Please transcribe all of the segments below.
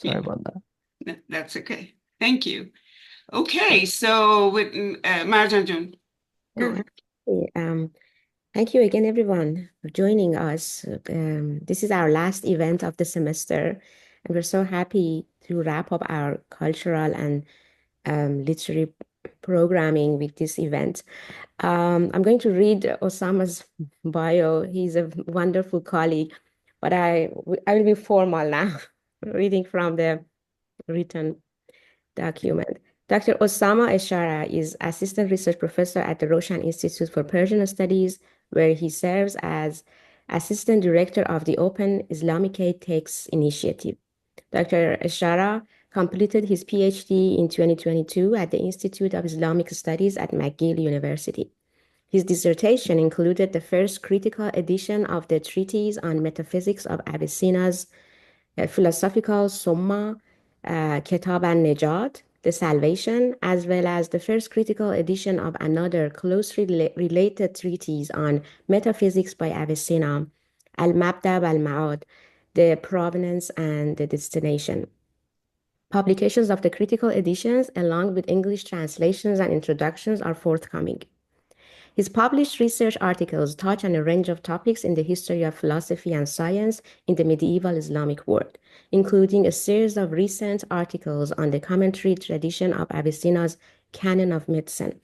Sorry about that. That's okay. Thank you. Okay, so with Marjan Jun, go Yeah, ahead. absolutely. Thank you again, everyone, for joining us. This is our last event of the semester, and we're so happy to wrap up our cultural and literary programming with this event. I'm going to read Osama's bio. He's a wonderful colleague, but I will be formal now, reading from the written document. Dr. Osama Eshara is Assistant Research Professor at the Roshan Institute for Persian Studies, where he serves as Assistant Director of the Open Islamicate Texts Initiative. Dr. Eshara completed his PhD in 2022 at the Institute of Islamic Studies at McGill University. His dissertation included the first critical edition of the Treatise on Metaphysics of Avicenna's philosophical Summa, Kitab al-Najat, The Salvation, as well as the first critical edition of another closely related treatise on metaphysics by Avicenna, Al-Mabda wal-Ma'ad, The Provenance and the Destination. Publications of the critical editions, along with English translations and introductions, are forthcoming. His published research articles touch on a range of topics in the history of philosophy and science in the medieval Islamic world, including a series of recent articles on the commentary tradition of Avicenna's Canon of Medicine.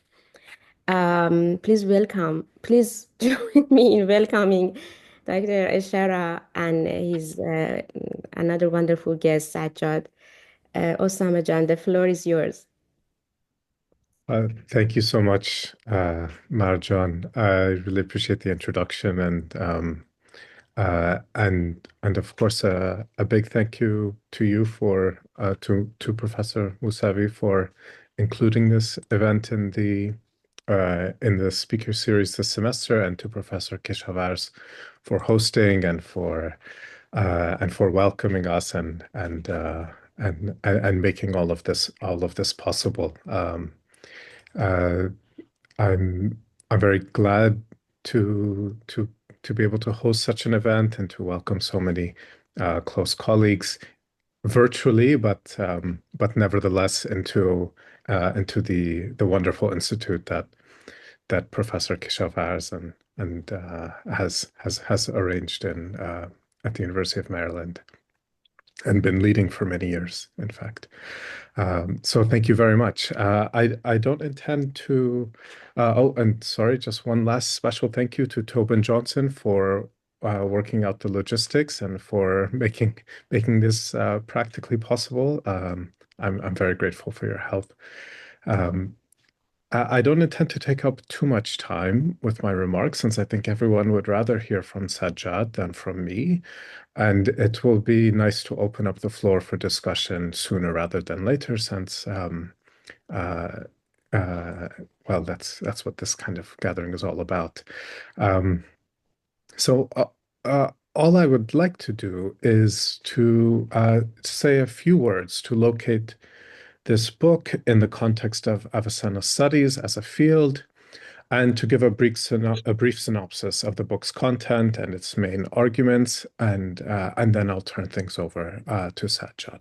Please join me in welcoming Dr. Eshara and his another wonderful guest, Sajjad. Osama Jan, the floor is yours. Thank you so much, Marjan. I really appreciate the introduction and of course a big thank you to you for to Professor Musavi for including this event in the speaker series this semester, and to Professor Keshavars for hosting and for welcoming us and making all of this possible. Uh, I'm very glad to be able to host such an event and to welcome so many close colleagues virtually, but nevertheless into the wonderful institute that Professor Keshavars and has arranged in at the University of Maryland and been leading for many years, in fact. So thank you very much. I don't intend to. Oh, and sorry, just one last special thank you to Tobin Johnson for working out the logistics and for making this practically possible. I'm very grateful for your help. I don't intend to take up too much time with my remarks, since I think everyone would rather hear from Sajjad than from me. And it will be nice to open up the floor for discussion sooner rather than later, since, uh, uh, well, that's what this kind of gathering is all about. Um, so all I would like to do is to say a few words to locate this book in the context of Avicenna studies as a field, and to give a brief synopsis of the book's content and its main arguments, and then I'll turn things over to Sajjad.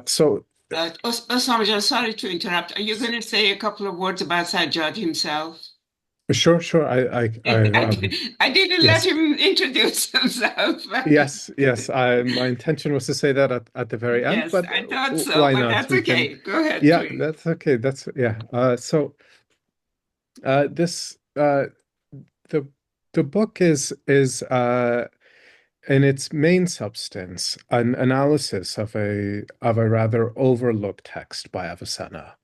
So Osama, sorry to interrupt. Are you going to say a couple of words about Sajjad himself? sure. I didn't let Yes, him introduce himself. yes. My intention was to say that at the very end, Yes, but I thought so, why but not? that's We can. okay. Go ahead, Yeah, please. that's okay. That's yeah. This the the book is in its main substance an analysis of a rather overlooked text by Avicenna.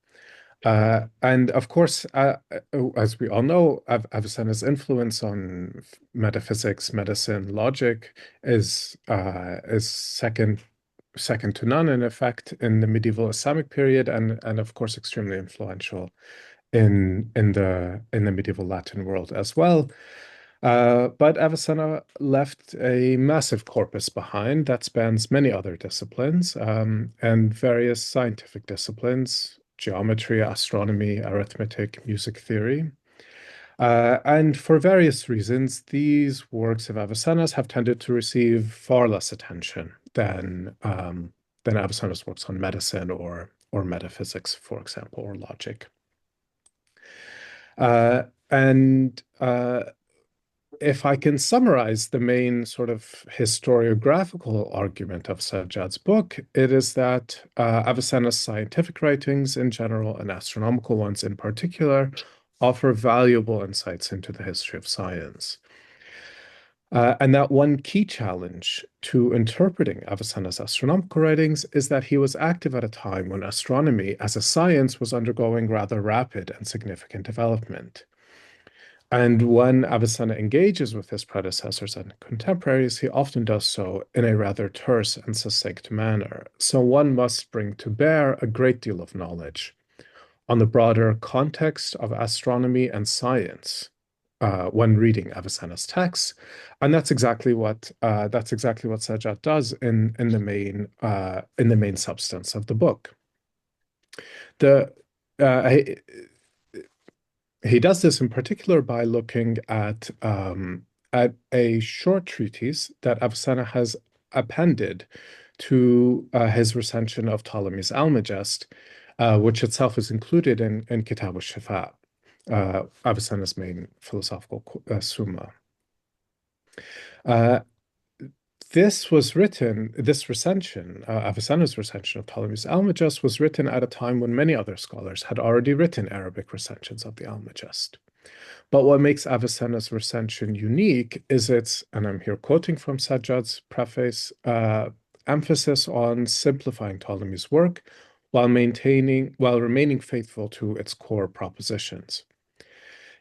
And of course, as we all know, Avicenna's influence on metaphysics, medicine, logic is second to none, in effect, in the medieval Islamic period, and of course extremely influential in the medieval Latin world as well. But Avicenna left a massive corpus behind that spans many other disciplines and various scientific disciplines: geometry, astronomy, arithmetic, music theory. And for various reasons, these works of Avicenna's have tended to receive far less attention than Avicenna's works on medicine or metaphysics, for example, or logic. And if I can summarize the main sort of historiographical argument of Sajjad's book, it is that Avicenna's scientific writings in general and astronomical ones in particular offer valuable insights into the history of science. And that one key challenge to interpreting Avicenna's astronomical writings is that he was active at a time when astronomy as a science was undergoing rather rapid and significant development. And when Avicenna engages with his predecessors and contemporaries, he often does so in a rather terse and succinct manner. So one must bring to bear a great deal of knowledge on the broader context of astronomy and science when reading Avicenna's texts, and that's exactly what Sajjad does in the main substance of the book. The he does this in particular by looking at a short treatise that Avicenna has appended to his recension of Ptolemy's Almagest, which itself is included in Kitab al-Shifa, Avicenna's main philosophical summa. This recension, Avicenna's recension of Ptolemy's Almagest, was written at a time when many other scholars had already written Arabic recensions of the Almagest. But what makes Avicenna's recension unique is its, and I'm here quoting from Sajjad's preface, emphasis on simplifying Ptolemy's work while remaining faithful to its core propositions.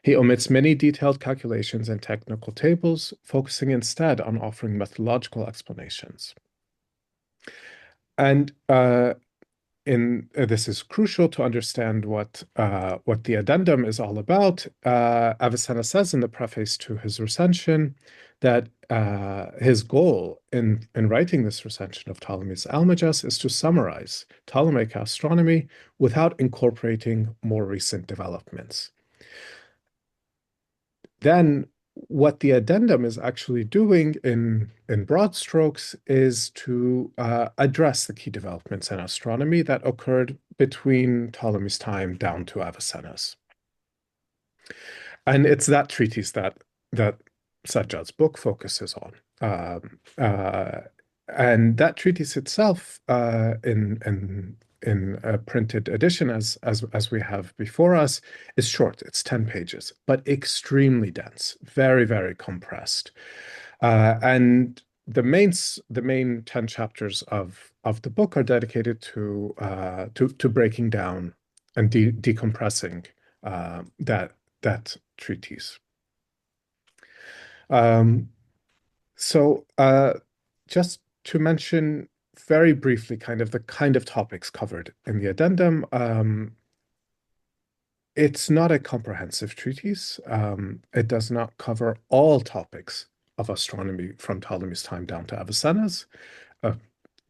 He omits many detailed calculations and technical tables, focusing instead on offering methodological explanations. And this is crucial to understand what the addendum is all about. Avicenna says in the preface to his recension that his goal in writing this recension of Ptolemy's Almagest is to summarize Ptolemaic astronomy without incorporating more recent developments. Then what the addendum is actually doing in broad strokes is to address the key developments in astronomy that occurred between Ptolemy's time down to Avicenna's. And it's that treatise that Sajjad's book focuses on. And that treatise itself, in a printed edition as we have before us, is short. It's 10 pages, but extremely dense, very, very compressed. And the main 10 chapters of the book are dedicated to breaking down and decompressing that treatise. So just to mention very briefly the kind of topics covered in the addendum, it's not a comprehensive treatise. It does not cover all topics of astronomy from Ptolemy's time down to Avicenna's.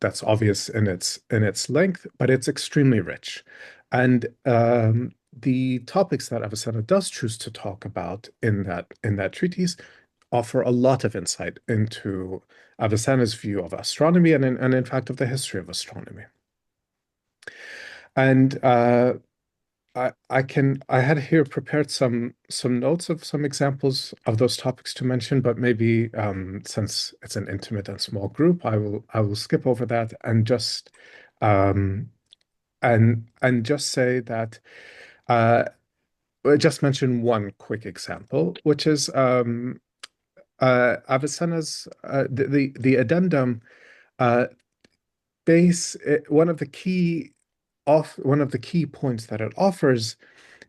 That's obvious in its length, but it's extremely rich. And the topics that Avicenna does choose to talk about in that treatise offer a lot of insight into Avicenna's view of astronomy and in fact of the history of astronomy. And I had here prepared some notes of some examples of those topics to mention, but maybe since it's an intimate and small group, I will skip over that and just just say that just mention one quick example, which is Avicenna's the addendum one of the key points that it offers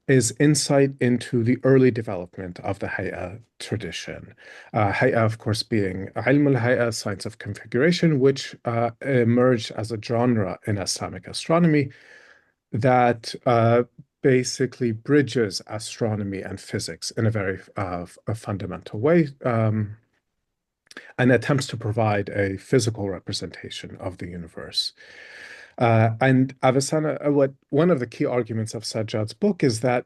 is insight into the early development of the Hay'a tradition. Hay'a, of course, being Ilm al-Hay'a, science of configuration, which emerged as a genre in Islamic astronomy that basically bridges astronomy and physics in a very fundamental way, and attempts to provide a physical representation of the universe. And Avicenna, one of the key arguments of Sajjad's book is that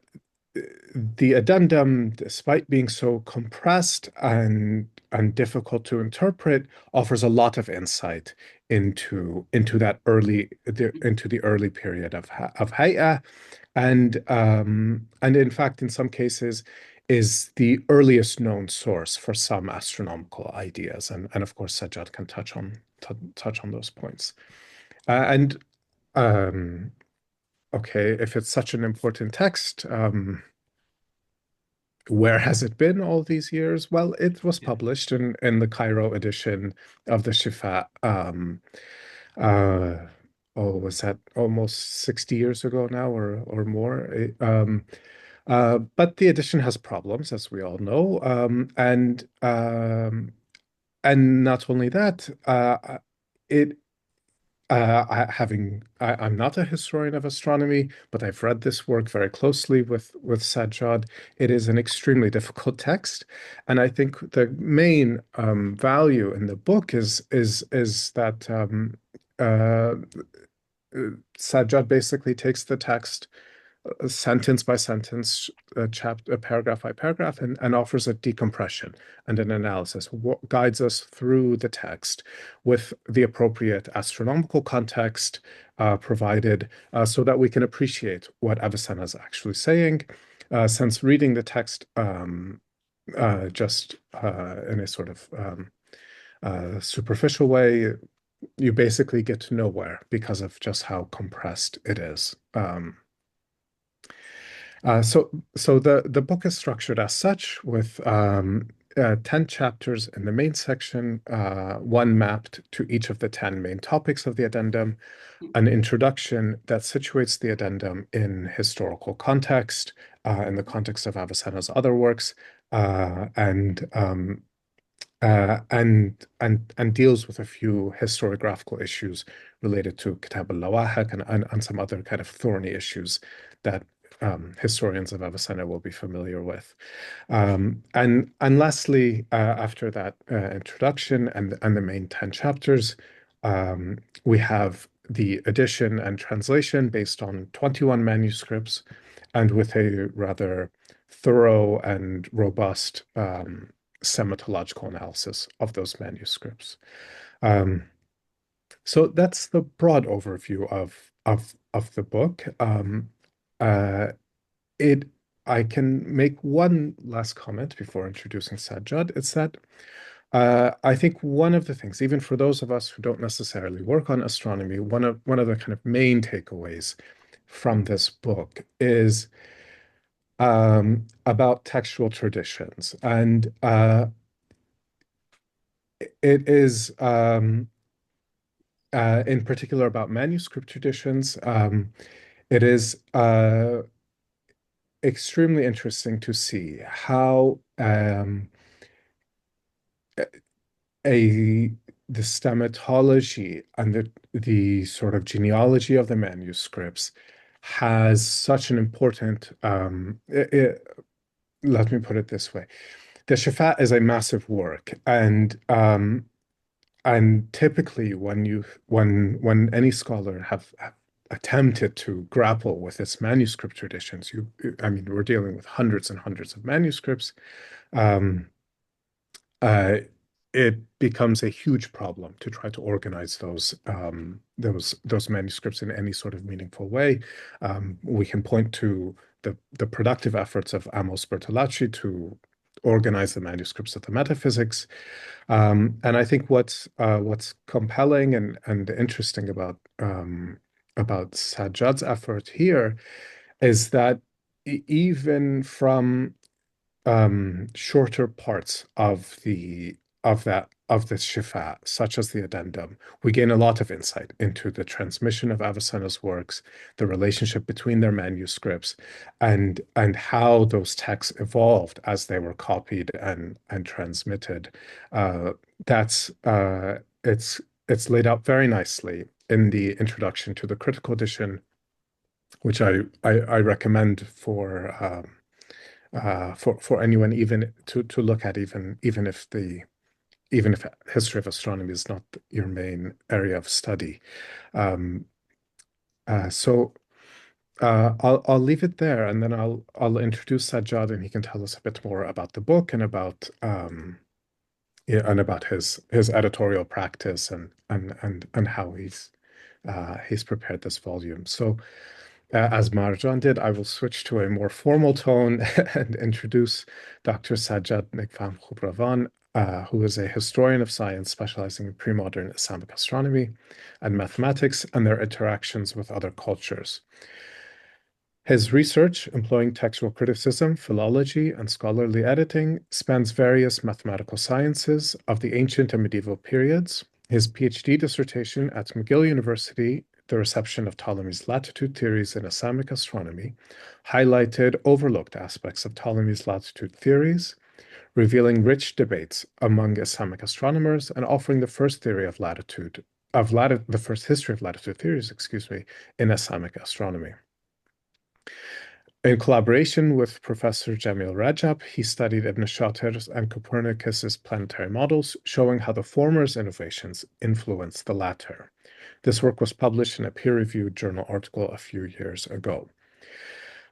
the addendum, despite being so compressed and difficult to interpret, offers a lot of insight into that into the early period of Hay'a, and in fact, in some cases, is the earliest known source for some astronomical ideas, and of course, Sajjad can touch on those points. And okay, if it's such an important text, where has it been all these years? Well, it was published in the Cairo edition of the Shifa. Was that almost 60 years ago now, or more? But the edition has problems, as we all know, and not only that, it I'm not a historian of astronomy, but I've read this work very closely with Sajjad. It is an extremely difficult text, and I think the main value in the book is that uh, Sajjad basically takes the text sentence by sentence, chapter, paragraph by paragraph, and offers a decompression and an analysis, what guides us through the text with the appropriate astronomical context provided, so that we can appreciate what Avicenna is actually saying. Since reading the text just in a sort of superficial way, you basically get to nowhere because of just how compressed it is. So the book is structured as such, with 10 chapters in the main section, one mapped to each of the 10 main topics of the addendum, an introduction that situates the addendum in historical context, in the context of Avicenna's other works, and deals with a few historiographical issues related to Kitab al-Lawahik and some other kind of thorny issues that historians of Avicenna will be familiar with. And lastly, after that introduction and the main 10 chapters, we have the edition and translation based on 21 manuscripts, and with a rather thorough and robust semitological analysis of those manuscripts. So that's the broad overview of the book. Uh, I can make one last comment before introducing Sajjad. It's that I think one of the things, even for those of us who don't necessarily work on astronomy, one of the kind of main takeaways from this book is about textual traditions, and it is in particular about manuscript traditions. It is extremely interesting to see how the stematology and the sort of genealogy of the manuscripts has such an important let me put it this way. The Shifa is a massive work, and typically when any scholar have attempted to grapple with its manuscript traditions, I mean, we're dealing with hundreds and hundreds of manuscripts. It becomes a huge problem to try to organize those manuscripts in any sort of meaningful way. We can point to the productive efforts of Amos Bertolacci to organize the manuscripts of the metaphysics. And I think what's compelling and interesting about Sajjad's effort here is that even from shorter parts of this Shifa, such as the addendum, we gain a lot of insight into the transmission of Avicenna's works, the relationship between their manuscripts, and how those texts evolved as they were copied and transmitted. It's laid out very nicely in the introduction to the critical edition, which I recommend for anyone even to look at, even if history of astronomy is not your main area of study. So I'll leave it there, and then I'll introduce Sajjad, and he can tell us a bit more about the book and about yeah, and about his editorial practice and how he's prepared this volume. So, as Marjan did, I will switch to a more formal tone and introduce Dr. Sajjad Nikfahm-Kubravan, who is a historian of science specializing in pre-modern Islamic astronomy and mathematics and their interactions with other cultures. His research, employing textual criticism, philology, and scholarly editing, spans various mathematical sciences of the ancient and medieval periods. His PhD dissertation at McGill University, The Reception of Ptolemy's Latitude Theories in Islamic Astronomy, highlighted overlooked aspects of Ptolemy's latitude theories, revealing rich debates among Islamic astronomers and offering the first theory of latitude, the first history of latitude theories, in Islamic astronomy. In collaboration with Professor Jamil Rajab, he studied Ibn Shatir's and Copernicus's planetary models, showing how the former's innovations influenced the latter. This work was published in a peer-reviewed journal article a few years ago.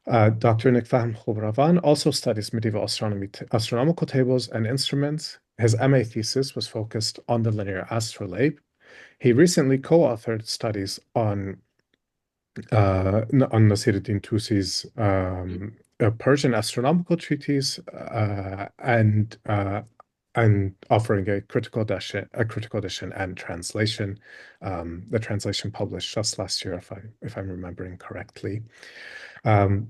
Dr. Nikfahm-Khubravan also studies medieval astronomical tables and instruments. His MA thesis was focused on the linear astrolabe. He recently co-authored studies on Nasiruddin Tusi's Persian astronomical treatise and offering a critical edition and translation. The translation published just last year, if I'm remembering correctly. And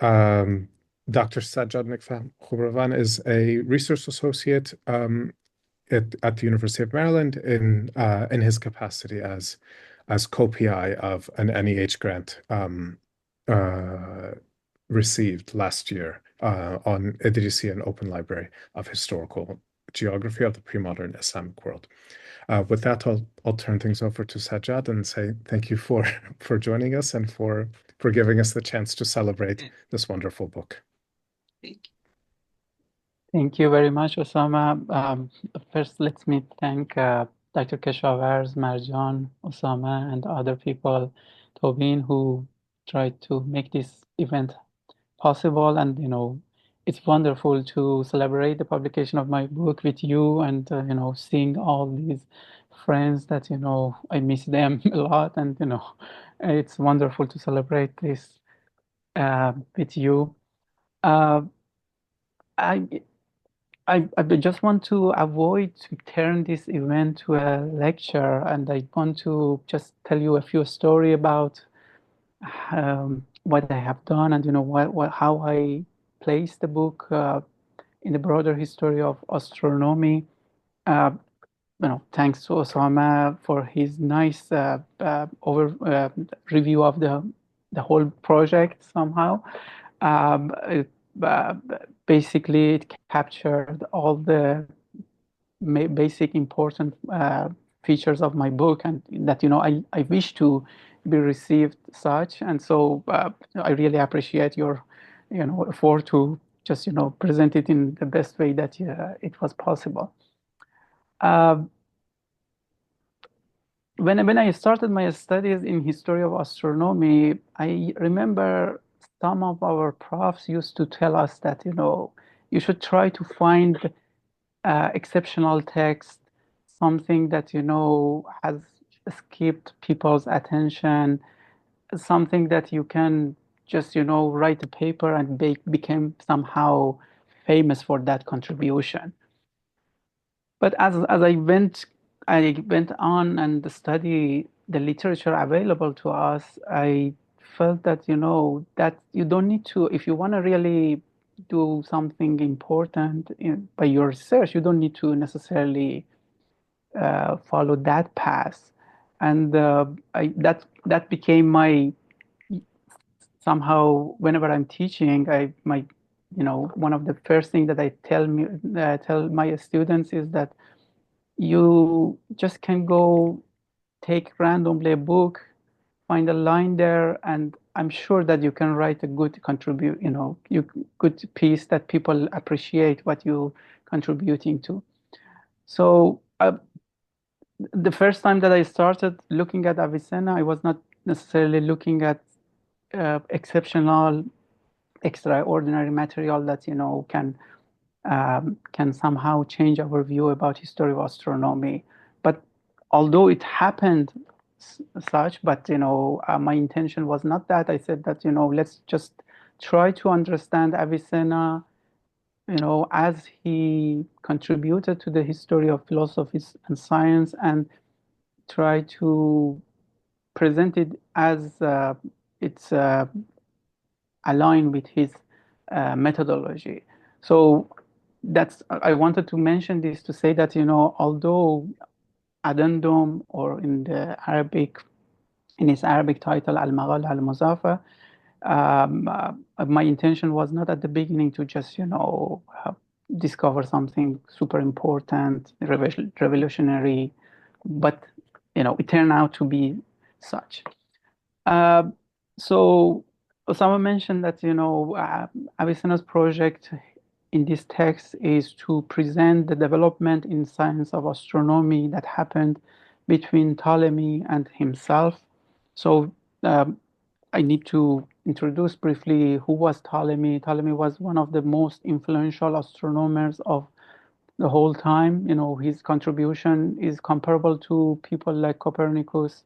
Dr. Sajjad Nikfahm-Kubravan is a research associate at the University of Maryland in his capacity as co-PI of an NEH grant received last year on Idrisi, an open library of historical geography of the pre-modern Islamic world. With that, I'll turn things over to Sajjad and say thank you for joining us and for giving us the chance to celebrate this wonderful book. Thank you. Thank you very much, Osama. First, let me thank Dr. Keshavarz, Marjan, Osama, and other people, Tobin, who tried to make this event possible. And, it's wonderful to celebrate the publication of my book with you and, seeing all these friends that, I miss them a lot. And, it's wonderful to celebrate this with you. I just want to avoid to turn this event to a lecture, and I want to just tell you a few story about what I have done and how I place the book in the broader history of astronomy. Thanks to Osama for his nice review of the whole project somehow. Basically, it captured all the basic important features of my book, and that I wish to be received such. And so I really appreciate your effort to just present it in the best way that it was possible. When I started my studies in history of astronomy, I remember some of our profs used to tell us that you should try to find exceptional text, something that has escaped people's attention, something that you can just write a paper and become somehow famous for that contribution. But as I went on and study the literature available to us, I felt that that you don't need to, if you want to really do something important by your research, you don't need to necessarily follow that path. And that became my, somehow whenever I'm teaching, one of the first things that I tell my students is that you just can go take randomly a book, find a line there, and I'm sure that you can write a good good piece that people appreciate what you contributing to. So the first time that I started looking at Avicenna, I was not necessarily looking at exceptional, extraordinary material that can can somehow change our view about history of astronomy. But although it happened such, but my intention was not that. I said that let's just try to understand Avicenna, as he contributed to the history of philosophy and science, and try to present it as it's aligned with his methodology. So I wanted to mention this to say that although Addendum, or in its Arabic title Al-Maghal al-Muzafa, my intention was not at the beginning to just discover something super important, revolutionary, but it turned out to be such. So Osama mentioned that Avicenna's project in this text is to present the development in science of astronomy that happened between Ptolemy and himself. So I need to introduce briefly who was Ptolemy. Ptolemy was one of the most influential astronomers of the whole time. His contribution is comparable to people like Copernicus,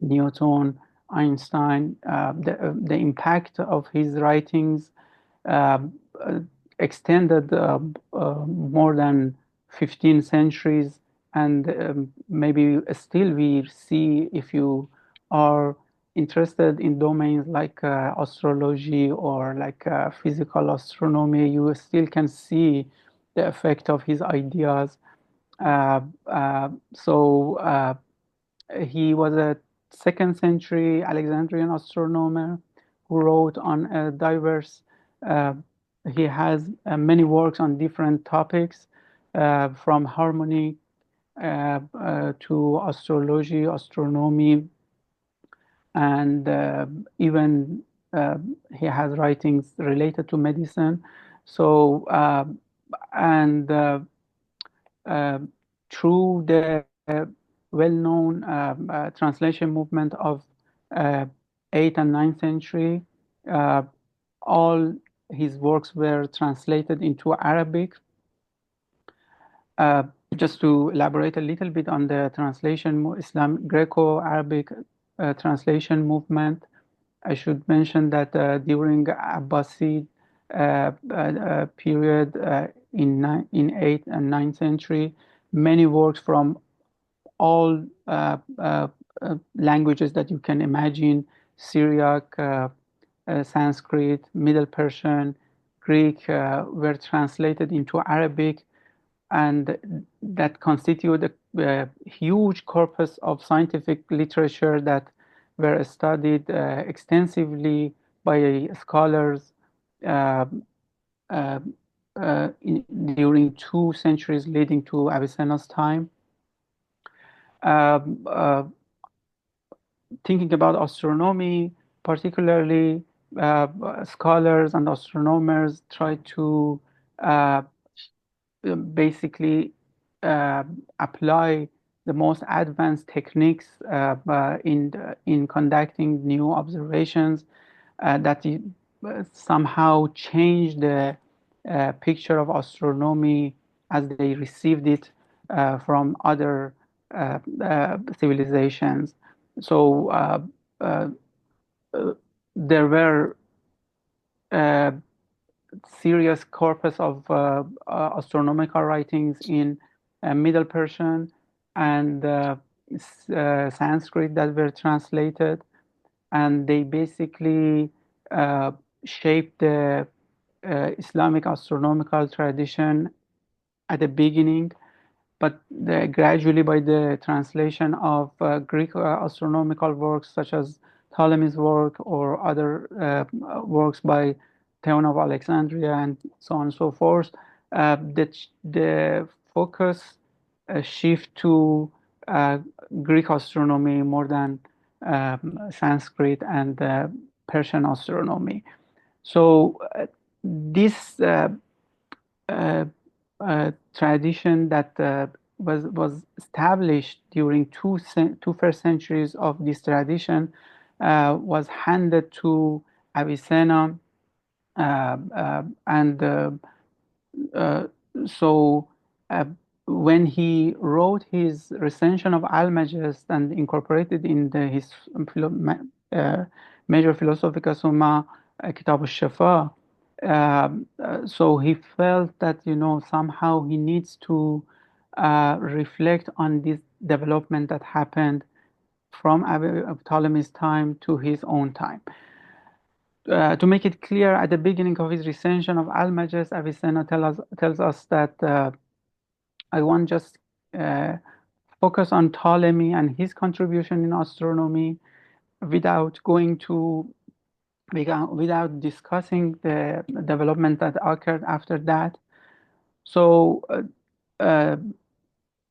Newton, Einstein. The impact of his writings uh, uh, extended more than 15 centuries, and maybe still we see, if you are interested in domains like astrology or like physical astronomy, you still can see the effect of his ideas. So he was a second century Alexandrian astronomer who wrote on diverse, uh, he has many works on different topics, from harmony to astrology, astronomy, and even he has writings related to medicine. So, and uh, through the well-known translation movement of uh, 8th and 9th century, uh, all his works were translated into Arabic. Just to elaborate a little bit on the translation, Islam Greco-Arabic translation movement, I should mention that during Abbasid period in 8th and 9th century, many works from all languages that you can imagine, Syriac, Sanskrit, Middle Persian, Greek, were translated into Arabic, and that constitute a huge corpus of scientific literature that were studied extensively by scholars uh, uh, during 2 centuries leading to Avicenna's time. Um, uh, Thinking about astronomy, particularly scholars and astronomers try to uh, basically apply the most advanced techniques in conducting new observations that somehow change the picture of astronomy as they received it from other civilizations. So uh, there were serious corpus of astronomical writings in Middle Persian and Sanskrit that were translated, and they basically shaped the Islamic astronomical tradition at the beginning, but gradually by the translation of Greek astronomical works such as Ptolemy's work or other works by Theon of Alexandria and so on and so forth, the focus shift to Greek astronomy more than Sanskrit and Persian astronomy. So this tradition that was established during two first centuries of this tradition was handed to Avicenna, and uh, so uh, when he wrote his recension of Almagest and incorporated in his uh, major philosophical summa, Kitab al-Shafa, so he felt that, somehow he needs to reflect on this development that happened from Ptolemy's time to his own time. To make it clear, at the beginning of his recension of Almagest, Avicenna tells us that I want just uh, focus on Ptolemy and his contribution in astronomy without going to without discussing the development that occurred after that. So uh,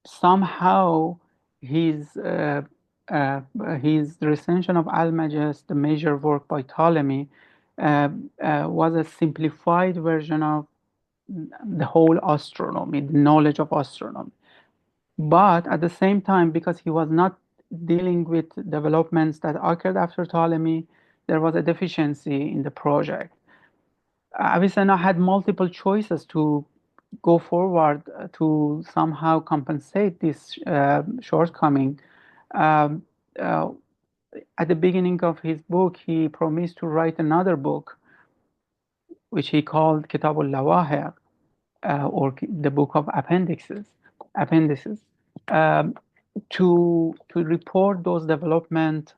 somehow his uh, his recension of Almagest, the major work by Ptolemy, was a simplified version of the whole astronomy, the knowledge of astronomy. But at the same time, because he was not dealing with developments that occurred after Ptolemy, there was a deficiency in the project. Avicenna had multiple choices to go forward to somehow compensate this shortcoming. Um, uh, at the beginning of his book, he promised to write another book, which he called Kitab al-Lawahir, or the book of appendices, um, to report those development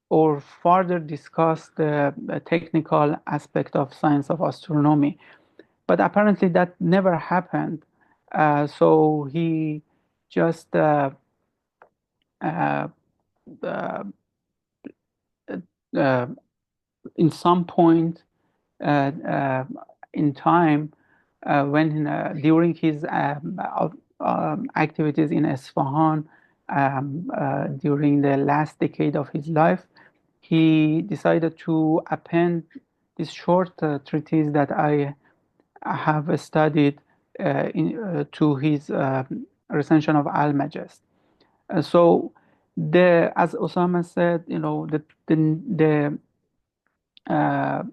or further discuss the technical aspect of science of astronomy. But apparently that never happened. So he just uh, uh, uh, in some point uh, uh, in time when during his activities in Isfahan during the last decade of his life, he decided to append this short treatise that I have studied to his recension of Almagest. So as Osama said, uh,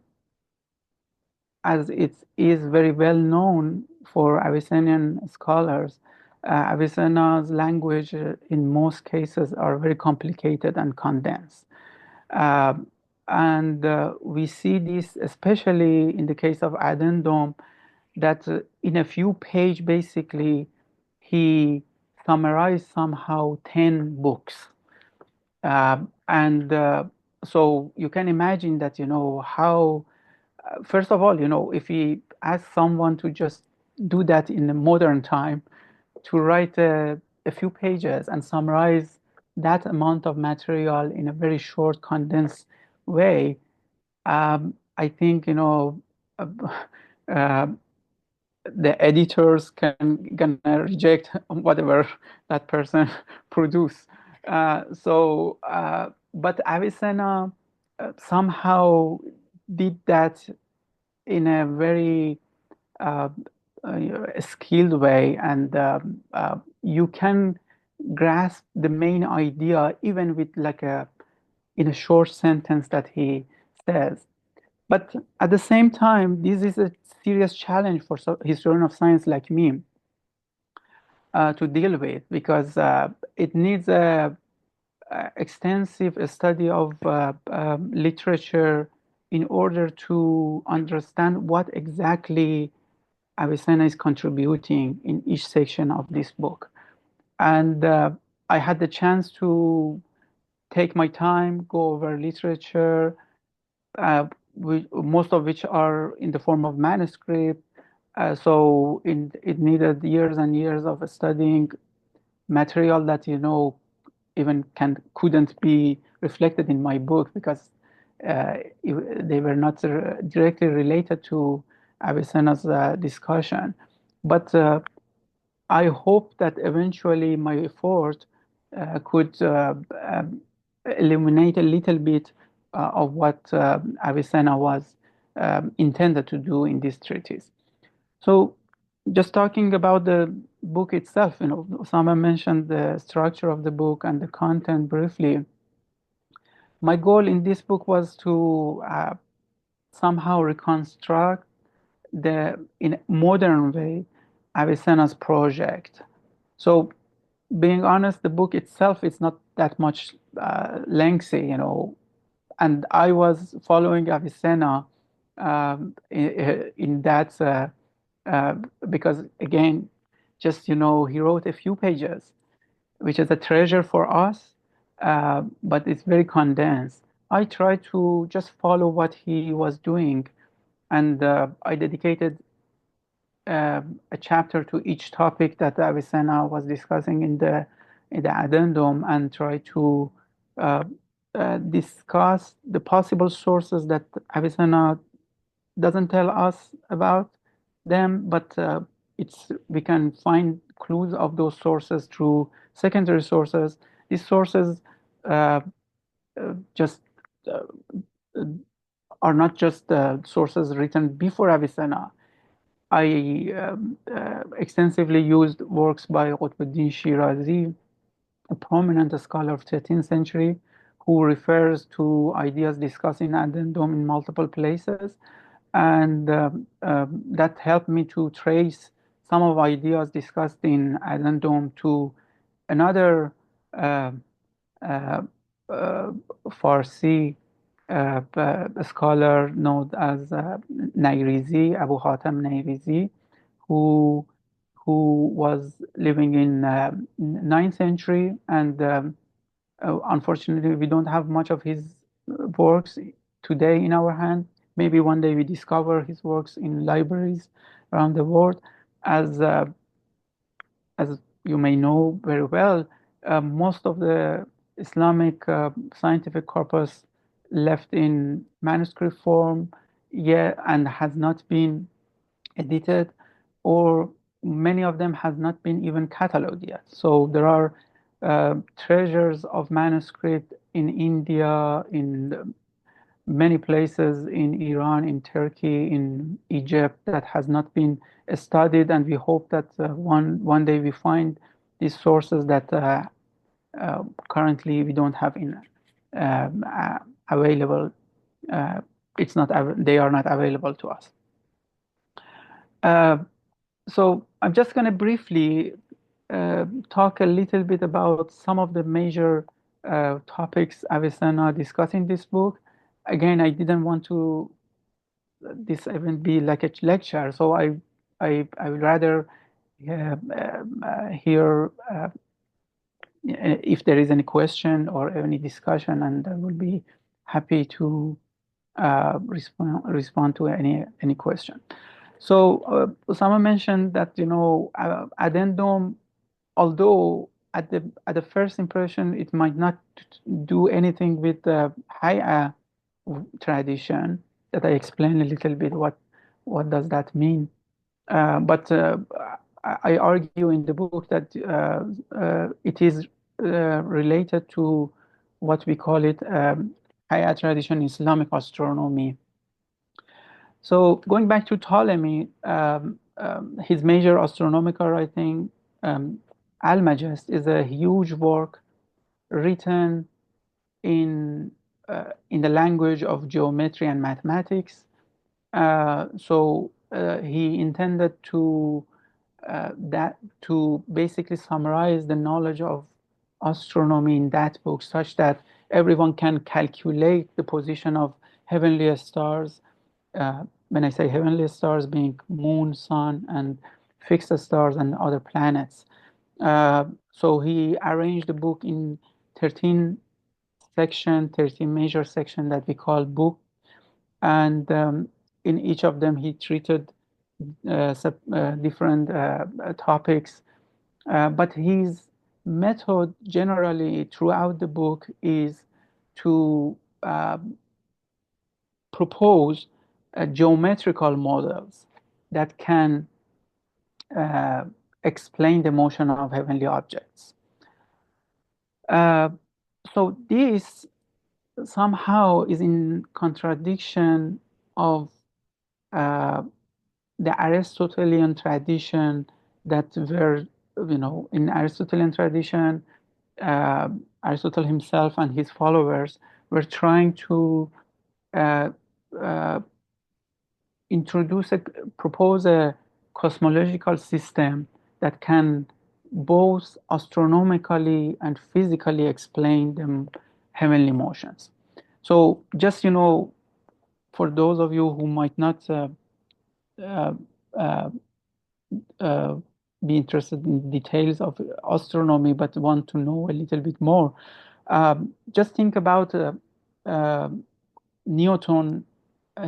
as it is very well known for Abyssinian scholars, Avicenna's language in most cases are very complicated and condensed. Um, and we see this especially in the case of Addendum, that in a few pages, basically, he summarized somehow 10 books. And so you can imagine that, how, first of all, if we ask someone to just do that in the modern time, to write a few pages and summarize that amount of material in a very short, condensed way, I think, uh, uh, the editors gonna reject whatever that person produce. But Avicenna somehow did that in a very uh, skilled way, and you can grasp the main idea even with like in a short sentence that he says. But at the same time, this is a serious challenge for historian of science like me to deal with, because it needs a extensive study of literature in order to understand what exactly Avicenna is contributing in each section of this book. And I had the chance to take my time, go over literature, most of which are in the form of manuscript. So it needed years and years of studying material that, even couldn't be reflected in my book, because they were not directly related to Avicenna's discussion. But I hope that eventually my effort could illuminate a little bit of what Avicenna was intended to do in this treatise. So, just talking about the book itself, Osama mentioned the structure of the book and the content briefly. My goal in this book was to somehow reconstruct in modern way, Avicenna's project. So, being honest, the book itself is not that much lengthy, and I was following Avicenna in that uh, because again, just he wrote a few pages, which is a treasure for us, but it's very condensed. I try to just follow what he was doing, and I dedicated a chapter to each topic that Avicenna was discussing in the Addendum, and try to uh, discuss the possible sources that Avicenna doesn't tell us about them, but we can find clues of those sources through secondary sources. These sources uh, just uh, are not just sources written before Avicenna. I extensively used works by Qutbuddin Shirazi, a prominent scholar of 13th century, who refers to ideas discussed in Addendum in multiple places. And that helped me to trace some of ideas discussed in Addendum to another uh, uh, uh, Farsi scholar known as Nayrizi, Abu Hatem Nayrizi, who was living in 9th century, and unfortunately we don't have much of his works today in our hand. Maybe one day we discover his works in libraries around the world. As you may know very well, most of the Islamic scientific corpus left in manuscript form, yeah, and has not been edited, or many of them has not been even cataloged yet. So there are treasures of manuscript in India, in many places in Iran, in Turkey, in Egypt that has not been studied, and we hope that one day we find these sources that currently we don't have in available. Uh, they are not available to us. Uh, so I'm just going to briefly talk a little bit about some of the major topics Avicenna discussed in this book. Again, I didn't want to this event be like a lecture, so I would rather hear if there is any question or any discussion, and I will be happy to respond to any question. So Osama mentioned that addendum, although at the first impression it might not do anything with the Hay'a tradition, that I explain a little bit what does that mean. But I argue in the book that it is related to what we call it Hay'a tradition, Islamic astronomy. So going back to Ptolemy, his major astronomical writing, Almagest, is a huge work written in the language of geometry and mathematics. So he intended to basically summarize the knowledge of astronomy in that book, such that everyone can calculate the position of heavenly stars. When I say heavenly stars, being moon, sun, and fixed stars and other planets. So he arranged the book in 13 13 major section that we call book, and in each of them he treated different topics, but his method generally throughout the book is to propose geometrical models that can uh, explain the motion of heavenly objects. So this somehow is in contradiction of the Aristotelian tradition, that were, in Aristotelian tradition, Aristotle himself and his followers were trying to uh, uh, propose a cosmological system that can both astronomically and physically explain the heavenly motions. So just, for those of you who might not uh, uh, uh, be interested in details of astronomy but want to know a little bit more, just think about uh, Newton,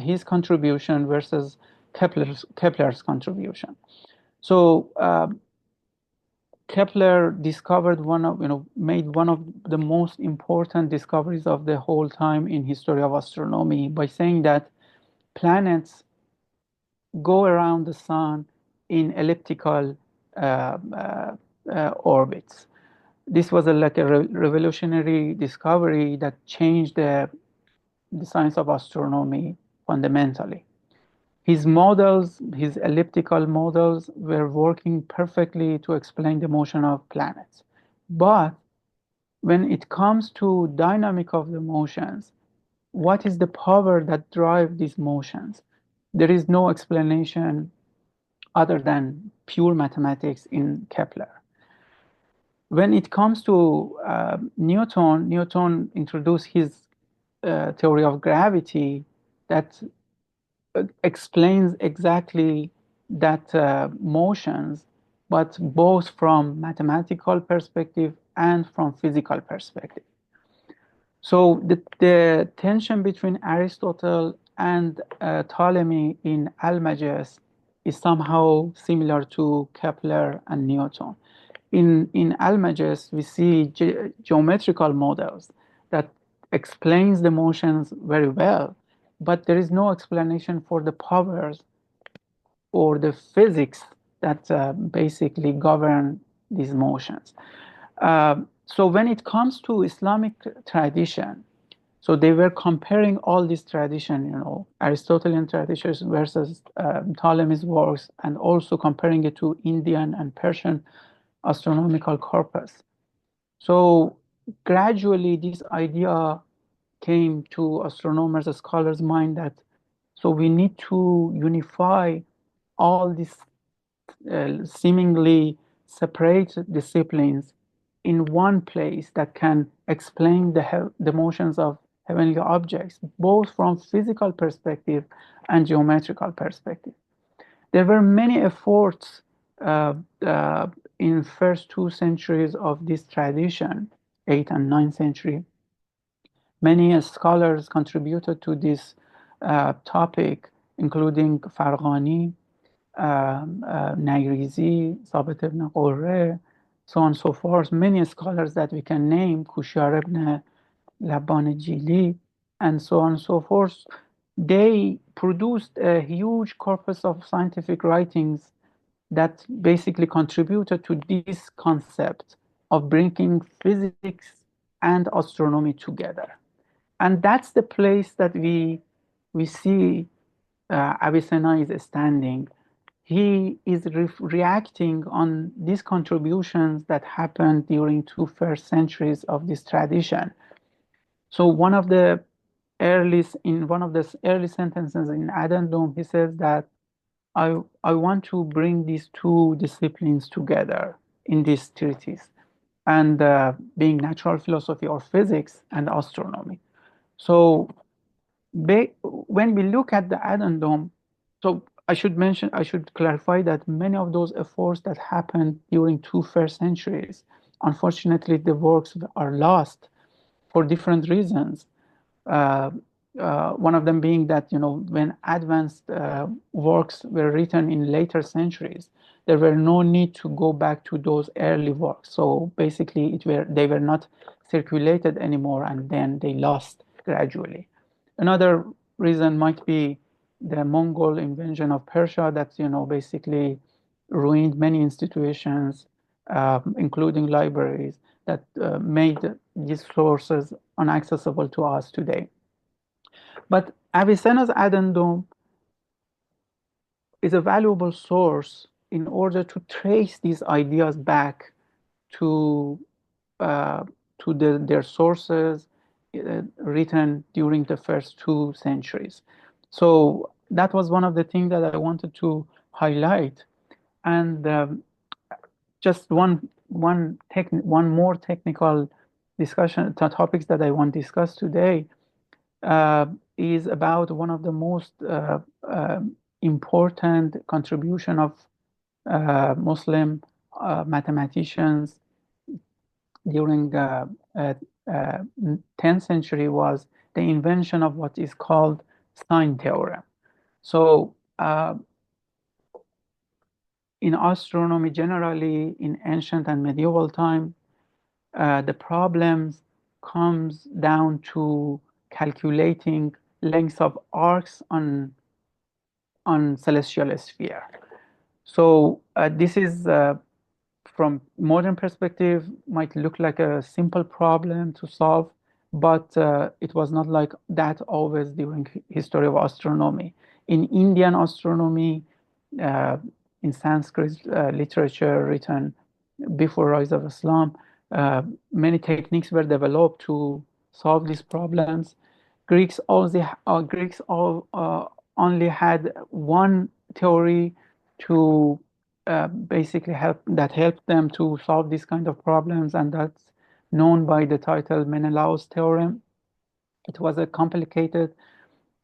his contribution versus Kepler's contribution. So Kepler discovered made one of the most important discoveries of the whole time in history of astronomy by saying that planets go around the sun in elliptical orbits. This was like a revolutionary discovery that changed the science of astronomy fundamentally. His models, his elliptical models, were working perfectly to explain the motion of planets. But when it comes to dynamic of the motions, what is the power that drives these motions? There is no explanation other than pure mathematics in Kepler. When it comes to Newton introduced his theory of gravity that explains exactly that motions, but both from mathematical perspective and from physical perspective. So the tension between Aristotle and Ptolemy in Almagest is somehow similar to Kepler and Newton. In Almagest, we see geometrical models that explains the motions very well, but there is no explanation for the powers or the physics that basically govern these motions. So when it comes to Islamic tradition, so they were comparing all these tradition, Aristotelian traditions versus Ptolemy's works, and also comparing it to Indian and Persian astronomical corpus. So gradually this idea came to astronomers, scholars' mind that so we need to unify all these seemingly separate disciplines in one place that can explain the motions of heavenly objects, both from physical perspective and geometrical perspective. There were many efforts uh, uh, in first 2 centuries of this tradition, 8th and 9th century. Many scholars contributed to this topic, including Farghani, Nagrizi, Sabit ibn Qurre, so on and so forth. Many scholars that we can name, Kushyar ibn Labban Jili, and so on and so forth. They produced a huge corpus of scientific writings that basically contributed to this concept of bringing physics and astronomy together. And that's the place that we see Avicenna is standing. He is reacting on these contributions that happened during 2 first centuries of this tradition. So one of the early sentences in Addendum, he says that I want to bring these two disciplines together in this treatise, and being natural philosophy or physics and astronomy. So when we look at the Addendum, so I should clarify that many of those efforts that happened during 2 first centuries, unfortunately, the works are lost for different reasons. Uh, one of them being that when advanced works were written in later centuries, there were no need to go back to those early works. So basically, they were not circulated anymore, and then they lost gradually. Another reason might be the Mongol invasion of Persia that basically ruined many institutions, including libraries, that made these sources unaccessible to us today. But Avicenna's Addendum is a valuable source in order to trace these ideas back to uh, their sources written during the first 2 centuries. So that was one of the things that I wanted to highlight. And just one more technical discussion topics that I want to discuss today is about one of the most important contribution of Muslim mathematicians during 10th century was the invention of what is called sign theorem. So in astronomy generally, in ancient and medieval time, the problems comes down to calculating lengths of arcs on celestial sphere. So this is from modern perspective might look like a simple problem to solve, but it was not like that always during history of astronomy. In Indian astronomy, in Sanskrit literature written before rise of Islam, many techniques were developed to solve these problems. Greeks only had one theory to basically helped them to solve these kind of problems, and that's known by the title Menelaus theorem. It was a complicated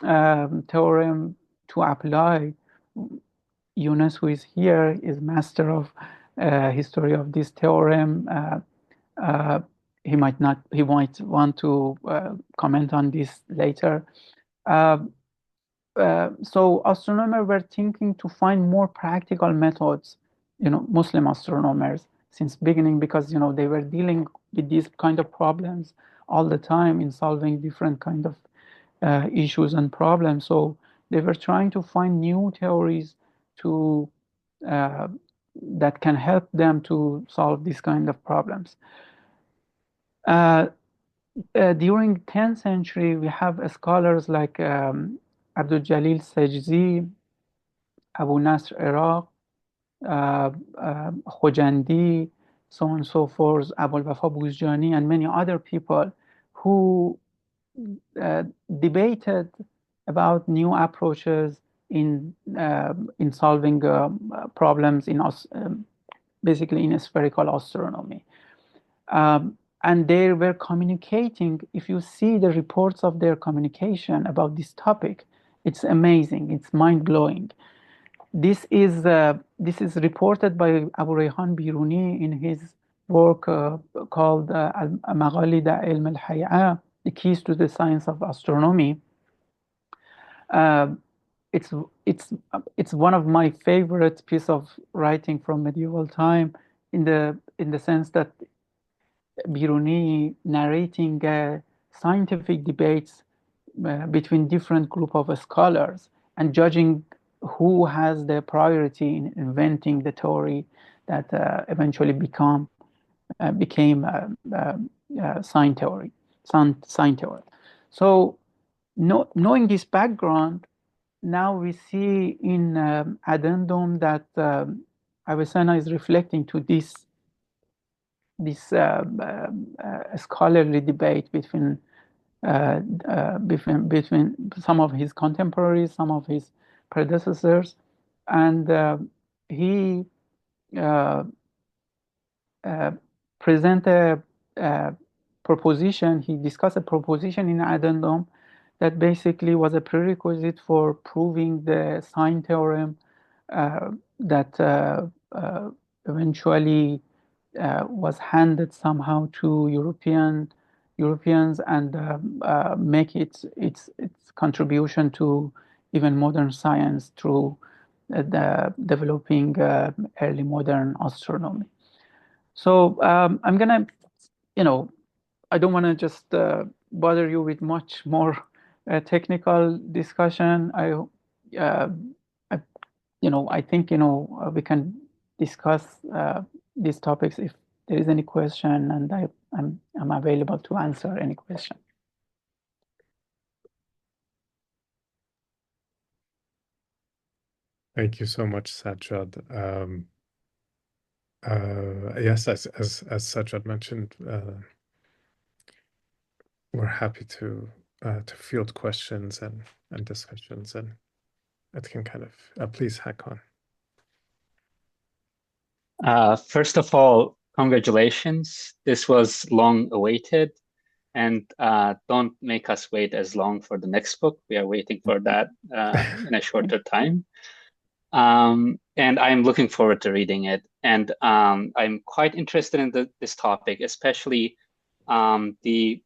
theorem to apply. Yunus, who is here, is master of history of this theorem. He might want to comment on this later. So astronomers were thinking to find more practical methods, Muslim astronomers since beginning, because they were dealing with these kind of problems all the time in solving different kind of issues and problems. So they were trying to find new theories to that can help them to solve these kind of problems. During 10th century, we have scholars like Abdul Jalil Sajzi, Abu Nasr Iraq, Khojandi, so on and so forth, Abul Wafa Buzjani, and many other people who debated about new approaches in solving problems in basically in spherical astronomy. And they were communicating. If you see the reports of their communication about this topic, it's amazing. It's mind-blowing. This is reported by Abu Rayhan Biruni in his work called Al-Maghalid Ilm al-Hay'a, The Keys to the Science of Astronomy. It's one of my favorite piece of writing from medieval time, in the sense that Biruni narrating scientific debates between different group of scholars and judging who has the priority in inventing the theory that eventually became sign theory. So knowing this background, now we see in Addendum that Avicenna is reflecting to this scholarly debate between some of his contemporaries, some of his predecessors, and he present a proposition. He discussed a proposition in Addendum that basically was a prerequisite for proving the sign theorem that eventually was handed somehow to Europeans and make its contribution to even modern science through the developing early modern astronomy. So I'm gonna, I don't want to just bother you with much more technical discussion. I think we can discuss these topics if there is any question, and I'm available to answer any question. Thank you so much, Sajjad. Yes, as Sajjad mentioned, we're happy to field questions and discussions, and it can kind of please hack on. First of all, congratulations. This was long awaited, and don't make us wait as long for the next book. We are waiting for that in a shorter time. And I'm looking forward to reading it. And I'm quite interested in this topic, especially the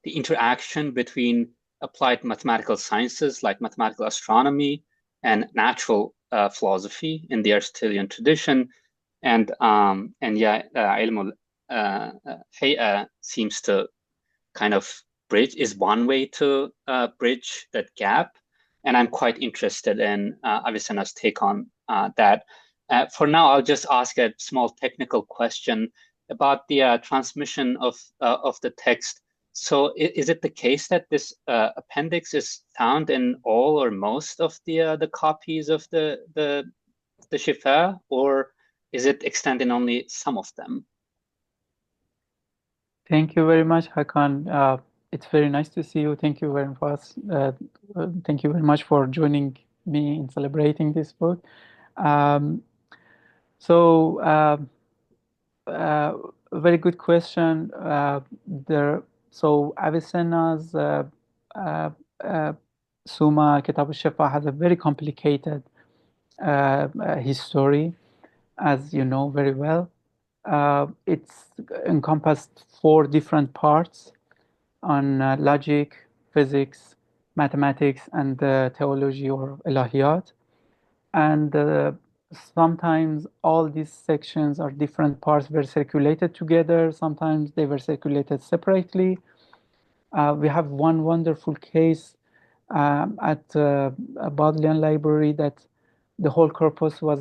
interaction between applied mathematical sciences like mathematical astronomy and natural philosophy in the Aristotelian tradition. And yeah, ilm al-hay'a seems to kind of is one way to bridge that gap. And I'm quite interested in Avicenna's take on that. For now, I'll just ask a small technical question about the transmission of the text. So is it the case that this appendix is found in all or most of the copies of the Shifa, or is it extant in only some of them? Thank you very much, Hakan. It's very nice to see you. Thank you very much. Thank you very much for joining me in celebrating this book. Very good question. So Avicenna's Summa Kitab al-Shifa has a very complicated history, as you know very well. It's encompassed 4 different parts on logic, physics, mathematics, and theology or ilahiyat. And sometimes all these sections or different parts were circulated together. Sometimes they were circulated separately. We have one wonderful case at Bodleian Library that the whole corpus was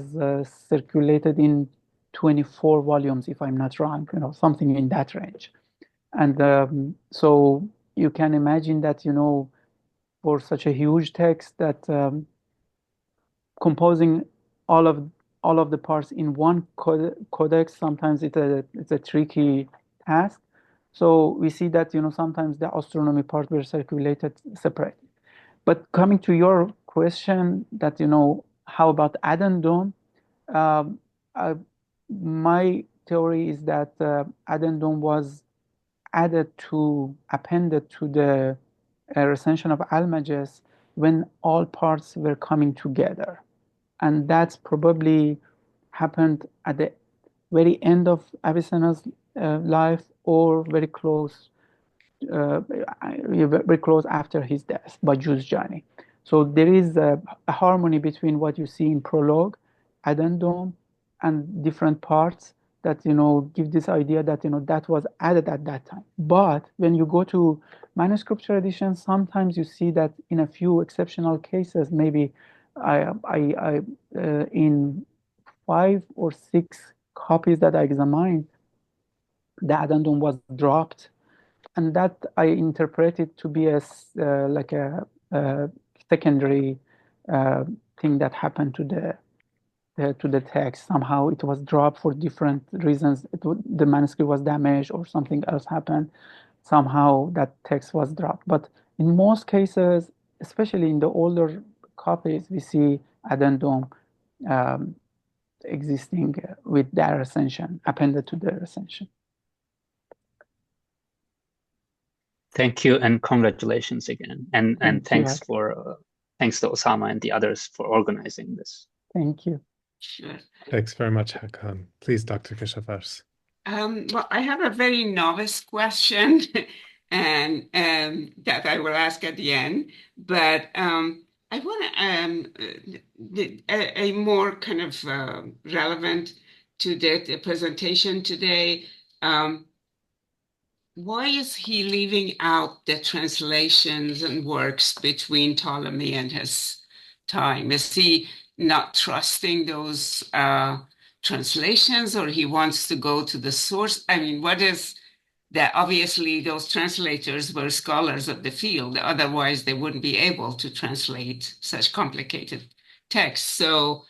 circulated in 24 volumes, if I'm not wrong, something in that range. And so you can imagine that, for such a huge text, that composing all of the parts in one codex, sometimes it's a tricky task. So we see that, sometimes the astronomy part were circulated separately. But coming to your question that, how about Addendum? My theory is that Addendum was appended to the Recension of Almagest when all parts were coming together. And that's probably happened at the very end of Avicenna's life, or very close after his death by Juzjani. So there is a harmony between what you see in prologue, Addendum, and different parts that give this idea that that was added at that time. But when you go to manuscript tradition, sometimes you see that in a few exceptional cases, maybe in 5 or 6 copies that I examined, the Addendum was dropped, and that I interpreted to be like a secondary thing that happened to the text. Somehow it was dropped for different reasons. The manuscript was damaged or something else happened. Somehow that text was dropped. But in most cases, especially in the older copies, we see Addendum existing with the recension, appended to the recension. Thank you, and congratulations again. And thanks you. Thanks to Osama and the others for organizing this. Thank you. Sure. Thanks very much, Hakan. Please, Dr. Keshafars. Well, I have a very novice question, and that I will ask at the end. But I want a more kind of relevant to the presentation today. Why is he leaving out the translations and works between Ptolemy and his time? Is he not trusting those translations, or he wants to go to the source? I mean, what is that? Obviously, those translators were scholars of the field. Otherwise, they wouldn't be able to translate such complicated texts. So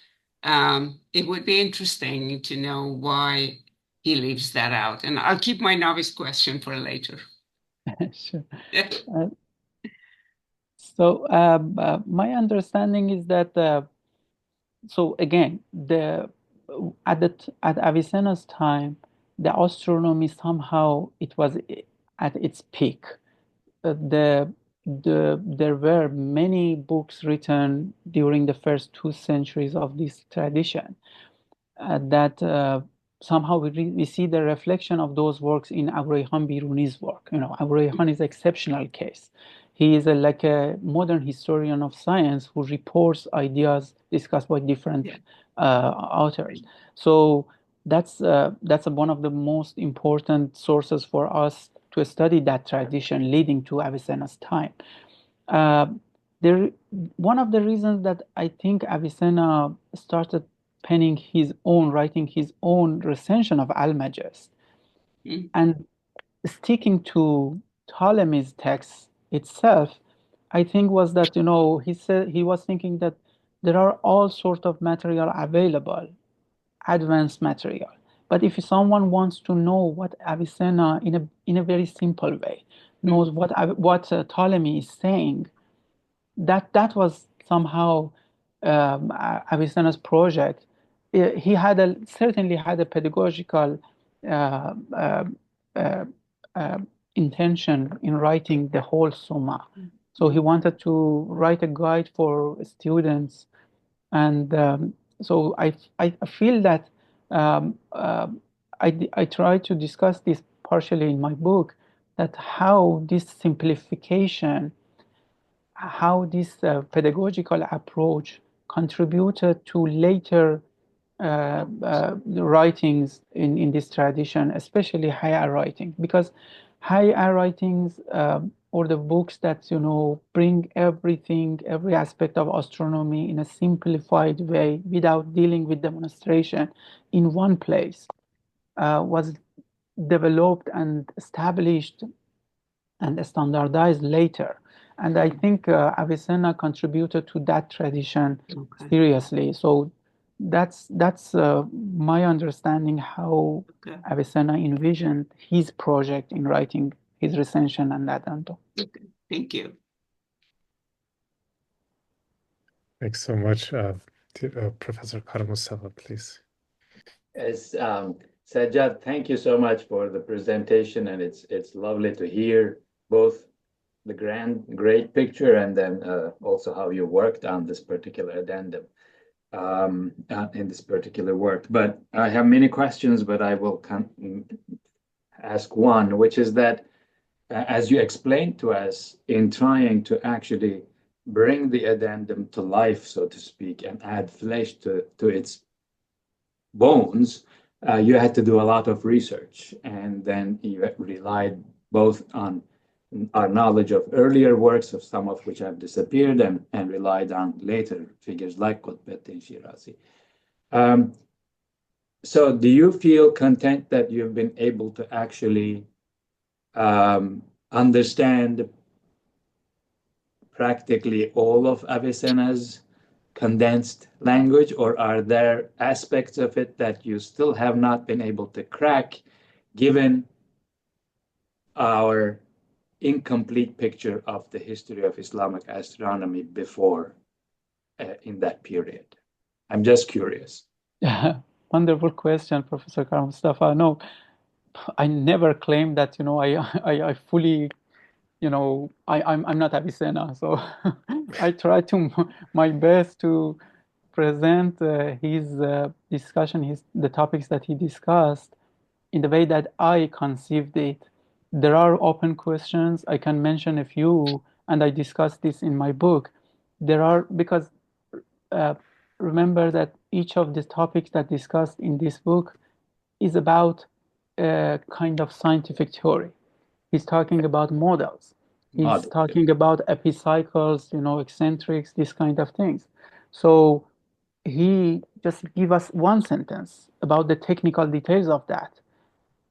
it would be interesting to know why he leaves that out. And I'll keep my novice question for later. Sure. So my understanding is that so again, at Avicenna's time, the astronomy somehow it was at its peak. There were many books written during the first 2 centuries of this tradition that somehow we see the reflection of those works in Abu Rayhan Biruni's work. Abu Rayhan is an exceptional case. He is like a modern historian of science who reports ideas discussed by different authors. So that's one of the most important sources for us to study that tradition leading to Avicenna's time. Uh, there, one of the reasons that I think Avicenna started writing his own recension of Almagest, and sticking to Ptolemy's text itself, I think was that, he said he was thinking that there are all sorts of material available, advanced material. But if someone wants to know what Avicenna, in a very simple way, knows what Ptolemy is saying, that was somehow Avicenna's project. He certainly had a pedagogical uh, uh, uh, uh, intention in writing the whole Summa. So he wanted to write a guide for students, and so I feel that I try to discuss this partially in my book, that how this simplification, how this pedagogical approach contributed to later writings in this tradition, especially higher writings, because higher writings or the books that bring everything, every aspect of astronomy in a simplified way without dealing with demonstration in one place, was developed and established and standardized later. And I think Avicenna contributed to that tradition seriously. So that's my understanding how Avicenna envisioned his project in writing his recension and Addendum. Thank you. Thanks so much. Professor Kara-Mustafa, please. As Sajjad, thank you so much for the presentation, and it's lovely to hear both the great picture and then also how you worked on this particular addendum in this particular work. But I have many questions, but I will ask one, which is that as you explained to us, in trying to actually bring the addendum to life, so to speak, and add flesh to its bones, you had to do a lot of research, and then you relied both on our knowledge of earlier works, of some of which have disappeared, and relied on later figures like Qutbuddin Shirazi. So do you feel content that you've been able to actually understand practically all of Avicenna's condensed language, or are there aspects of it that you still have not been able to crack, given our incomplete picture of the history of Islamic astronomy before in that period? I'm just curious. Wonderful question, Professor Kara-Mustafa. No, I never claimed that I fully I'm not Avicenna, so I try to my best to present his discussion, the topics that he discussed in the way that I conceived it. There are open questions. I can mention a few, and I discussed this in my book. Because remember that each of the topics that discussed in this book is about a kind of scientific theory. He's talking about models. He's talking about epicycles, eccentrics, these kind of things. So he just give us one sentence about the technical details of that.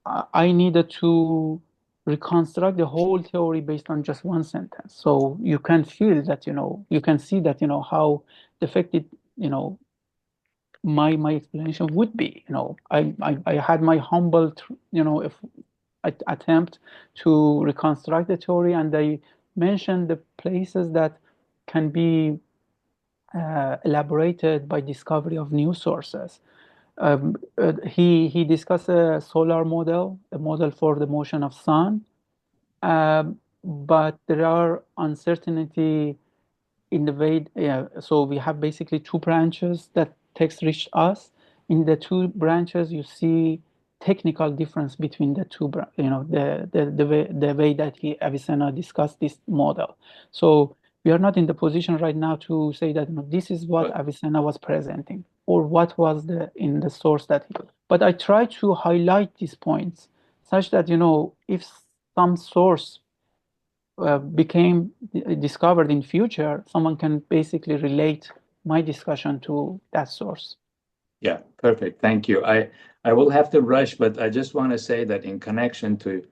I needed to reconstruct the whole theory based on just one sentence. So you can feel that, you can see that, how defective, my explanation would be. I had my humble, attempt to reconstruct the theory, and I mentioned the places that can be elaborated by discovery of new sources. He discussed a solar model, a model for the motion of sun, but there are uncertainty in the way. So we have basically two branches that text reached us. In the two branches, you see technical difference between the two, the way that Avicenna discussed this model. So we are not in the position right now to say that this is what Avicenna was presenting or what was in the source that he. But I try to highlight these points such that if some source became discovered in future, someone can basically relate my discussion to that source. Yeah, perfect. Thank you. I will have to rush, but I just want to say that in connection to,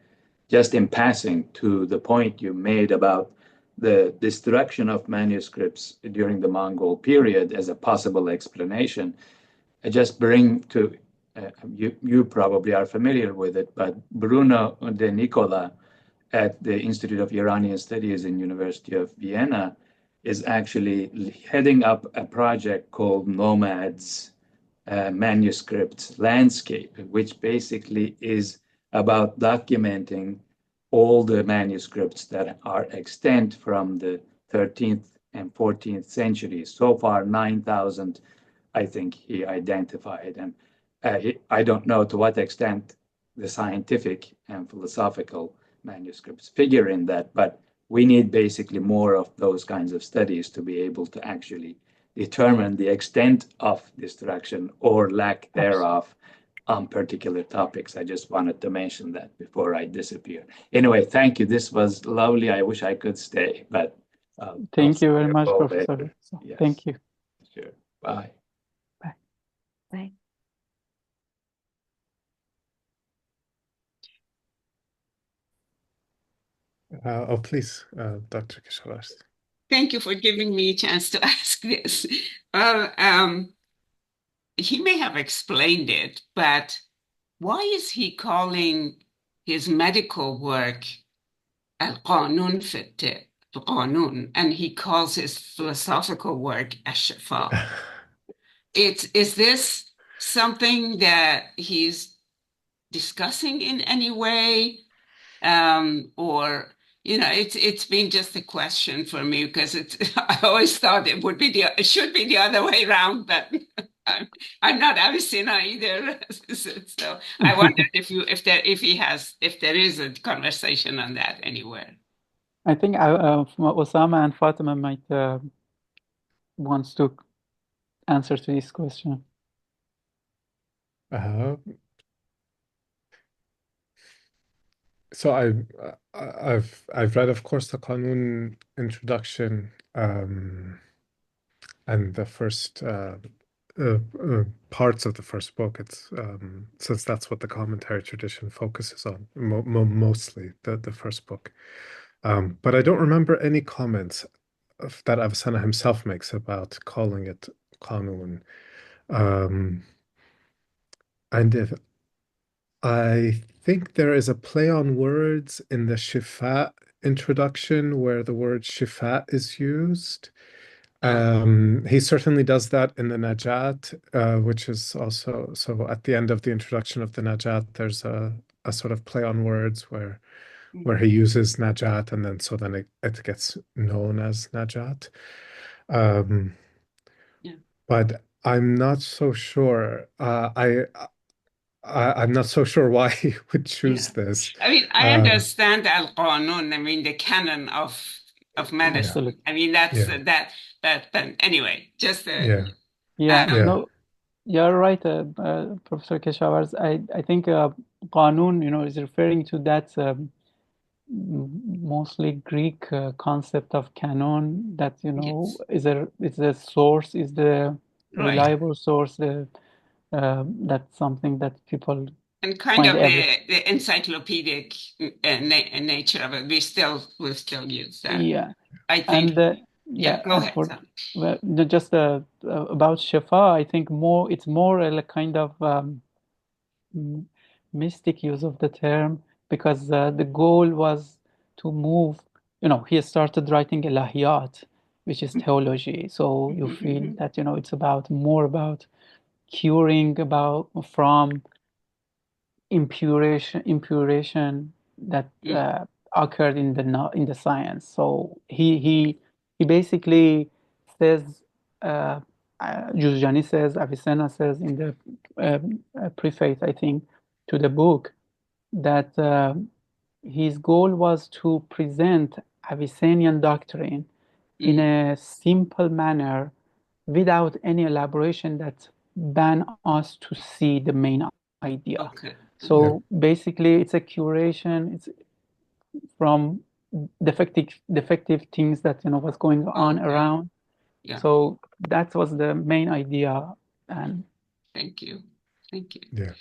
just in passing to the point you made about the destruction of manuscripts during the Mongol period as a possible explanation, I just bring to, you probably are familiar with it, but Bruno de Nicola at the Institute of Iranian Studies in University of Vienna is actually heading up a project called Nomads Manuscript Landscape, which basically is about documenting all the manuscripts that are extant from the 13th and 14th centuries. So far, 9,000, I think he identified. And I don't know to what extent the scientific and philosophical manuscripts figure in that, but we need basically more of those kinds of studies to be able to actually determine the extent of destruction or lack thereof on particular topics. I just wanted to mention that before I disappear. Anyway, thank you. This was lovely. I wish I could stay, but thank you very much, Professor. Yes. Thank you. Sure. Bye. Bye. Bye. Please, Dr. Kishavarz. Thank you for giving me a chance to ask this. Well, he may have explained it, but why is he calling his medical work Al-Qanun fi Qanun, and he calls his philosophical work Ash-Shifa? Is this something that he's discussing in any way? Or it's been just a question for me because I always thought it should be the other way around, but I'm not Avicenna either. So I wondered if there is a conversation on that anywhere. I think Osama and Fatima might wants to answer to this question. So I've read, of course, the Qanun introduction and the first parts of the first book. It's since that's what the commentary tradition focuses on, mostly the first book. But I don't remember any comments that Avicenna himself makes about calling it Qanun. And if I think there is a play on words in the Shifa introduction where the word Shifa is used. He certainly does that in the Najat, which is also, so at the end of the introduction of the Najat, there's a sort of play on words where he uses Najat, and then it gets known as Najat. But I'm not so sure. I'm not so sure why he would choose this. I mean, I understand Al-Qanun, I mean, the canon of medicine. Absolutely. I mean, that's that, but anyway, just no, you're right, Professor Keshavarz. I think Qanun, is referring to that mostly Greek concept of canon that is a source, is the reliable source. That's something that people and kind of the encyclopedic nature of it. We still use that. Yeah, I think. And go ahead. Just about Shifa, I think it's more a kind of mystic use of the term, because the goal was to move he started writing Ilahiyat, which is theology. So you feel that, it's more about curing from impuration that occurred in the science. So he basically says, Juzjani says, Avicenna says in the preface, I think, to the book, that his goal was to present Avicennian doctrine in a simple manner without any elaboration that ban us to see the main idea. Okay. So basically, it's a curation. It's from defective things that was going on around. Yeah. So that was the main idea. And thank you. Yeah.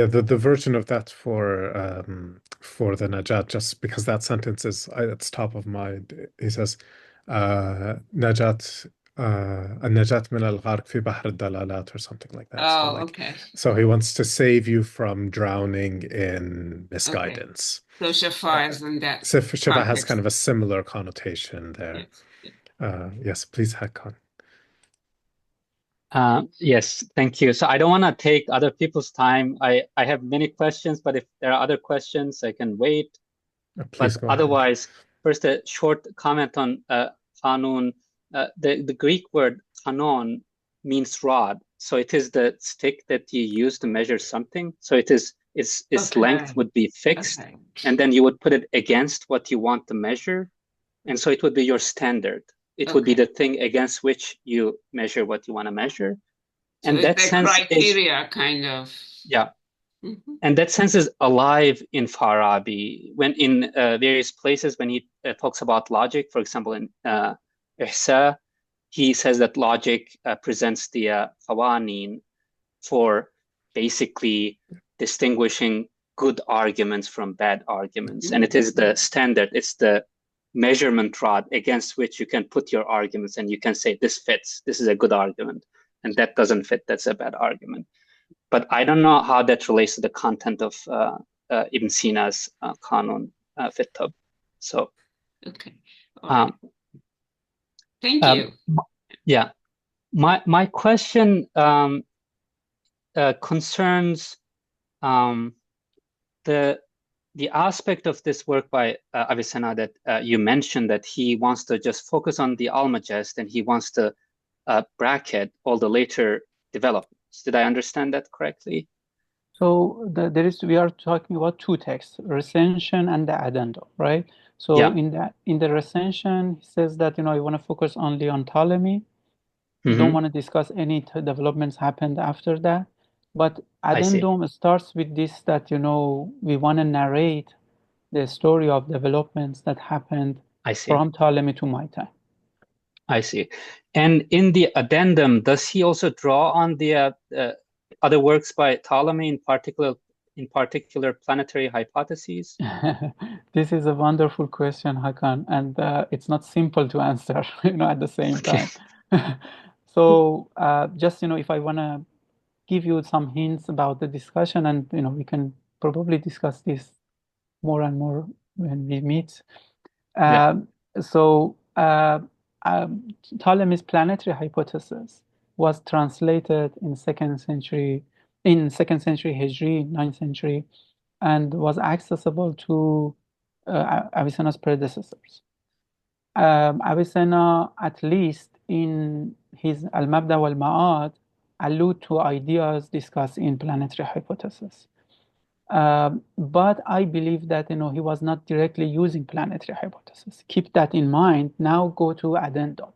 The version of that for the Najat, just because that sentence is at the top of mind. He says, Najat النجاة من الغرق في بحر الدلالات or something like that. Oh, okay. So he wants to save you from drowning in misguidance. Okay. So Shafa is in that Shafa has kind of a similar connotation there. Yes. Yes, please, Hakan. Yes, thank you. So I don't want to take other people's time. I have many questions, but if there are other questions, I can wait. Please go ahead. Otherwise, first a short comment on Qanun. The Greek word kanon means rod. So it is the stick that you use to measure something. So its length would be fixed, and then you would put it against what you want to measure. And so it would be your standard. It would be the thing against which you measure what you want to measure. So and that sense criteria kind of. Yeah. And that sense is alive in Farabi. When in various places, when he talks about logic, for example, in Ihsa, he says that logic presents the qawanin for basically distinguishing good arguments from bad arguments. And it is the standard, it's the measurement rod against which you can put your arguments and you can say, this fits, this is a good argument, and that doesn't fit, that's a bad argument. But I don't know how that relates to the content of Ibn Sina's Qanun fi Tab. So, okay. All right. Thank you. Yeah, my question concerns the aspect of this work by Avicenna that you mentioned, that he wants to just focus on the Almagest and he wants to bracket all the later developments. Did I understand that correctly? So we are talking about two texts, Recension and the Addendum, right? So in the Recension, he says that I want to focus only on Ptolemy. Don't want to discuss any developments happened after that. But Addendum starts with this, that we want to narrate the story of developments that happened from Ptolemy to my time. I see. And in the Addendum, does he also draw on the other works by Ptolemy, in particular planetary hypotheses? This is a wonderful question, Hakan, and it's not simple to answer, at the same time. So just, if I want to give you some hints about the discussion, and, we can probably discuss this more and more when we meet. So Ptolemy's planetary hypothesis was translated in second century Hijri, 9th century, and was accessible to Avicenna's predecessors. Avicenna, at least in his Al-Mabda wal-Ma'ad, allude to ideas discussed in planetary hypothesis. But I believe that he was not directly using planetary hypothesis. Keep that in mind. Now go to Addendum.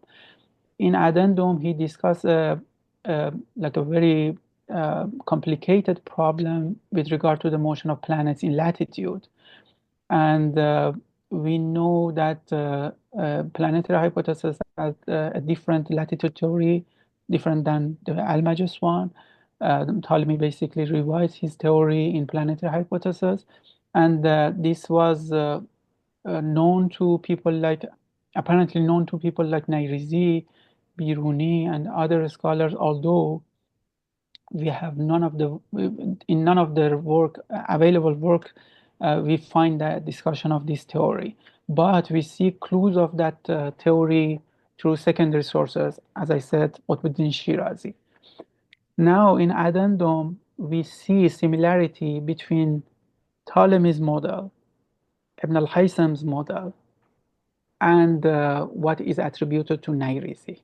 In Addendum, he discussed like a very complicated problem with regard to the motion of planets in latitude. And we know that planetary hypothesis has a different latitude theory, different than the Almagest one. Ptolemy basically revised his theory in planetary hypothesis, and this was apparently known to people like Nairizi, Biruni, and other scholars, although we have in none of their available work, we find that discussion of this theory. But we see clues of that theory through secondary sources, as I said, Qutbuddin Shirazi. Now in Addendum, we see similarity between Ptolemy's model, Ibn al-Haytham's model, and what is attributed to Nairisi.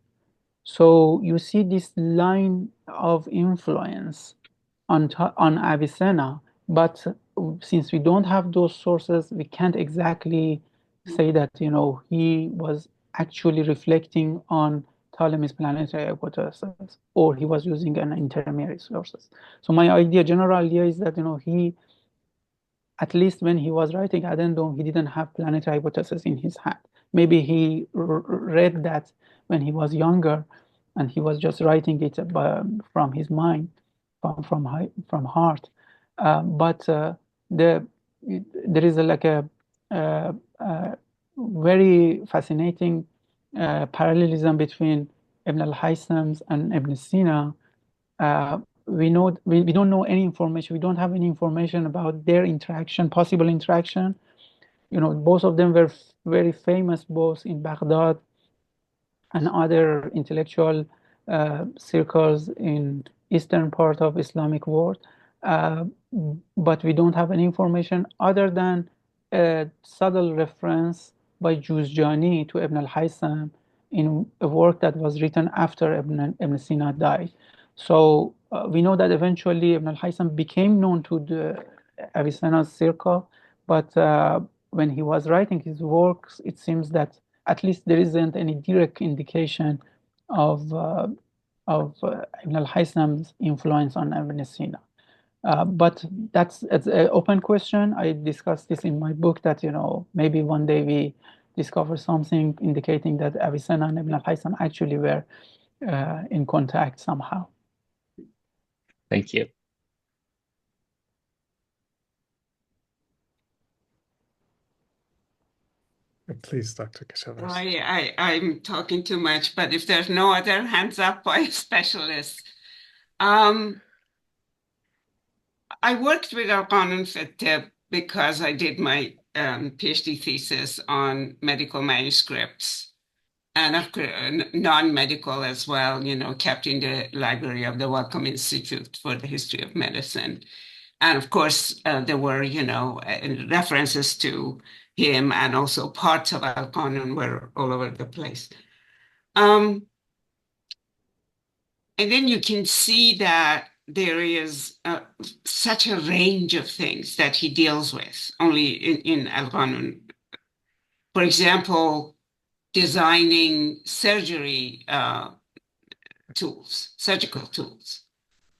So you see this line of influence on Avicenna, but since we don't have those sources, we can't exactly say that he was actually reflecting on Ptolemy's planetary hypothesis, or he was using an intermediary sources. So my general idea is that he, at least when he was writing Addendum, he didn't have planetary hypothesis in his hand. Maybe he read that when he was younger, and he was just writing it from his mind, from heart. But there is a very fascinating parallelism between Ibn al-Haytham and Ibn Sina. We don't know any information. We don't have any information about their interaction, possible interaction. Both of them were very famous, both in Baghdad and other intellectual circles in eastern part of Islamic world. But we don't have any information other than a subtle reference by Juzjani to Ibn al-Haytham in a work that was written after Ibn Sina died. So we know that eventually Ibn al-Haytham became known to the Avicenna's circle, but when he was writing his works, it seems that at least there isn't any direct indication of Ibn al-Haytham's influence on Ibn Sina. But it's an open question. I discussed this in my book that maybe one day we discover something indicating that Avicenna and Ibn al-Haytham actually were in contact somehow. Thank you. Please, Dr. Keshavarz. I'm talking too much, but if there's no other hands up by specialists. I worked with Al-Qanun Fetteh because I did my PhD thesis on medical manuscripts and non-medical as well, kept in the library of the Wellcome Institute for the History of Medicine. And of course, there were, references to him, and also parts of Al-Qanun were all over the place. And then you can see that there is such a range of things that he deals with only in Al-Qanun. For example, designing surgical tools.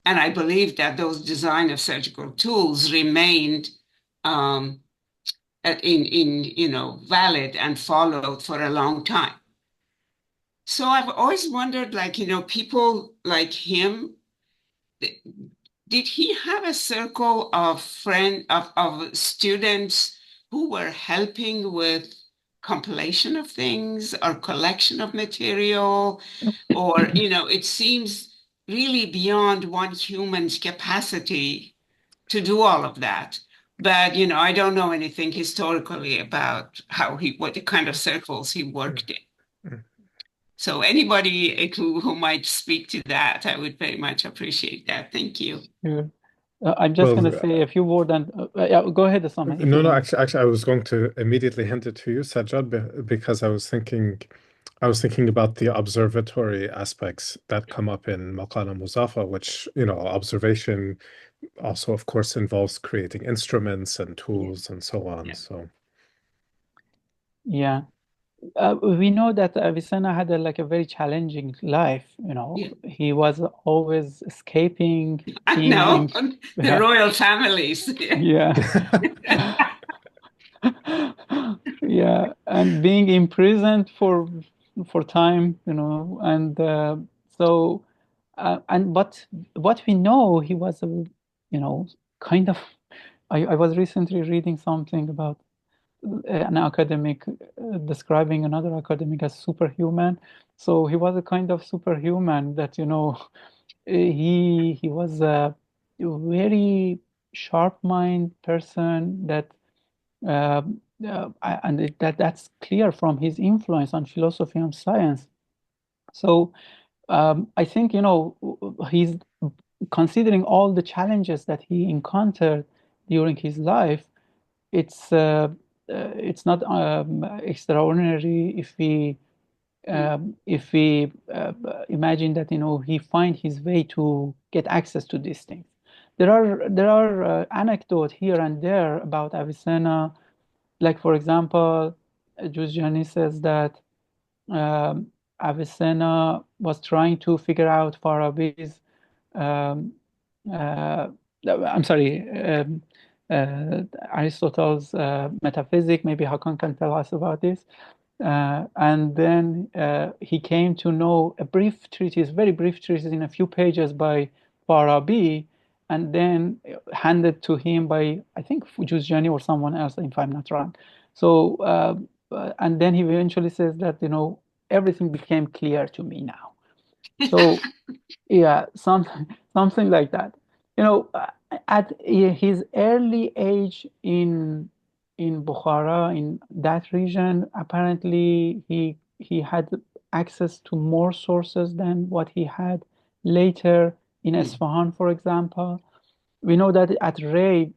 And I believe that those design of surgical tools remained valid and followed for a long time. So I've always wondered, people like him, did he have a circle of students who were helping with compilation of things or collection of material? Or, it seems really beyond one human's capacity to do all of that. But, I don't know anything historically about what the kind of circles he worked in. So anybody who might speak to that, I would very much appreciate that. Thank you. I'm just going to say a few words and go ahead, Osama. No, actually, I was going to immediately hand it to you, Sajjad, because I was thinking about the observatory aspects that come up in Maqala Muzafa, which, observation also, of course, involves creating instruments and tools and so on. So, yeah. We know that Avicenna had a very challenging life. He was always escaping. I know, the royal families. Yeah. Yeah, and being imprisoned for time, and so but what we know, he was kind of. I was recently reading something about an academic describing another academic as superhuman. So he was a kind of superhuman that he was a very sharp mind person that And that's clear from his influence on philosophy and science. So I think, he's considering all the challenges that he encountered during his life. It's not extraordinary if we imagine that he find his way to get access to these things. There are anecdotes here and there about Avicenna, like for example, Giugiani says that um, Avicenna was trying to figure out Farabi's um, uh, I'm sorry, Aristotle's metaphysic. Maybe Hakan can tell us about this. And then he came to know a brief treatise, very brief treatise in a few pages by Farabi, and then handed to him by, I think, Giugiani or someone else, if I'm not wrong. So, and then he eventually says that, everything became clear to me now. So, yeah, something like that. At his early age in Bukhara, in that region, apparently he had access to more sources than what he had later in Isfahan, for example. We know that at Ray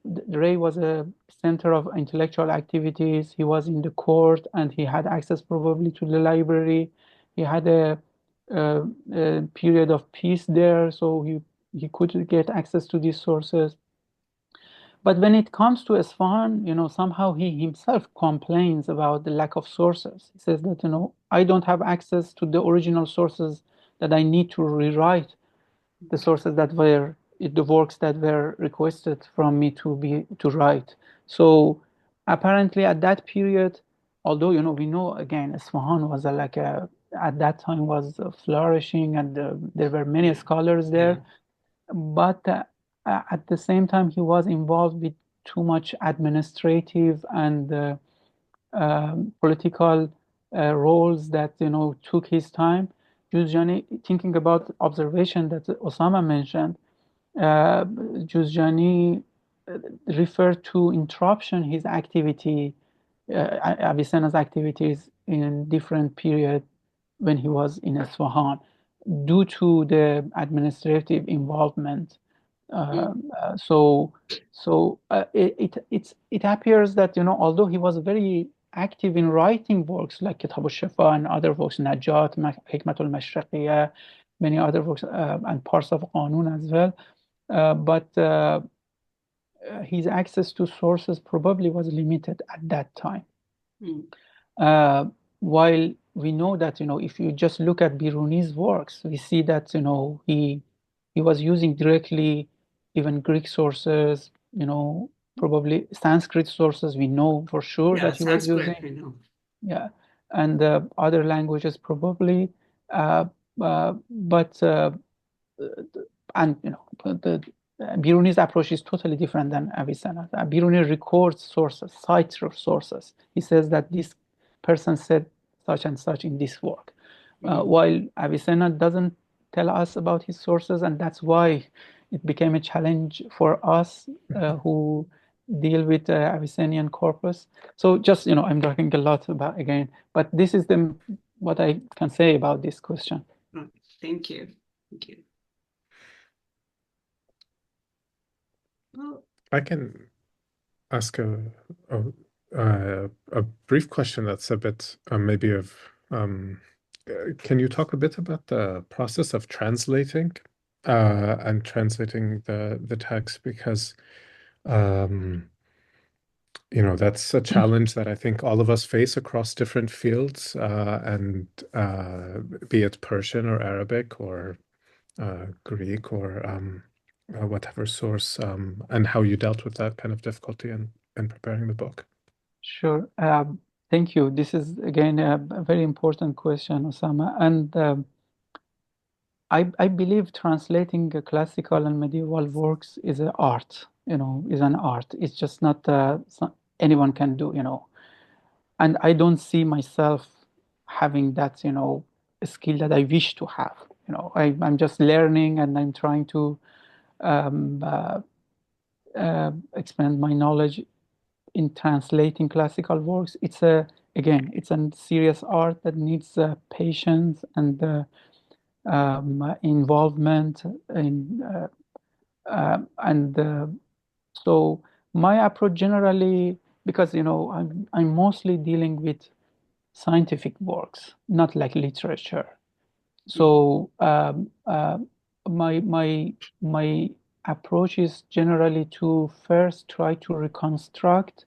was a center of intellectual activities. He was in the court and he had access probably to the library. He had a period of peace there, so he could get access to these sources. But when it comes to Isfahan, somehow he himself complains about the lack of sources. He says that, I don't have access to the original sources that I need to rewrite the sources that were the works that were requested from me to write. So apparently at that period, although we know again Isfahan was at that time was flourishing and there were many scholars there, but at the same time he was involved with too much administrative and political roles that took his time. Juzjani, thinking about observation that Osama mentioned, Juzjani referred to interruption his activity, Avicenna's activities in different period when he was in Isfahan due to the administrative involvement. It appears that although he was very active in writing works like Kitab al-Shifa and other works, Najat, Hikmat al-Mashriqiyya, many other works, and parts of Qanun as well, but his access to sources probably was limited at that time. While we know that if you just look at Biruni's works, we see that he was using directly even Greek sources, probably Sanskrit sources. We know for sure that he was using. Yeah, and other languages probably, but and the Biruni's approach is totally different than Avicenna. Biruni records sources, cites sources. He says that this person said such and such in this work, while Avicenna doesn't tell us about his sources, and that's why it became a challenge for us who deal with the Avicennian corpus. So just, I'm talking a lot about again, but this is what I can say about this question. Thank you. Thank you. Well, I can ask a brief question that's a bit maybe of can you talk a bit about the process of translating and translating the text, because that's a challenge that I think all of us face across different fields, and be it Persian or Arabic or Greek or whatever source, and how you dealt with that kind of difficulty in preparing the book. Sure. Thank you. This is again a very important question, Osama. And I believe translating classical and medieval works is an art, is an art. It's just not anyone can do, And I don't see myself having that, skill that I wish to have. I'm just learning and I'm trying to expand my knowledge in translating classical works. It's again, it's a serious art that needs patience and involvement in so my approach generally, because I'm mostly dealing with scientific works, not like literature. So my approach is generally to first try to reconstruct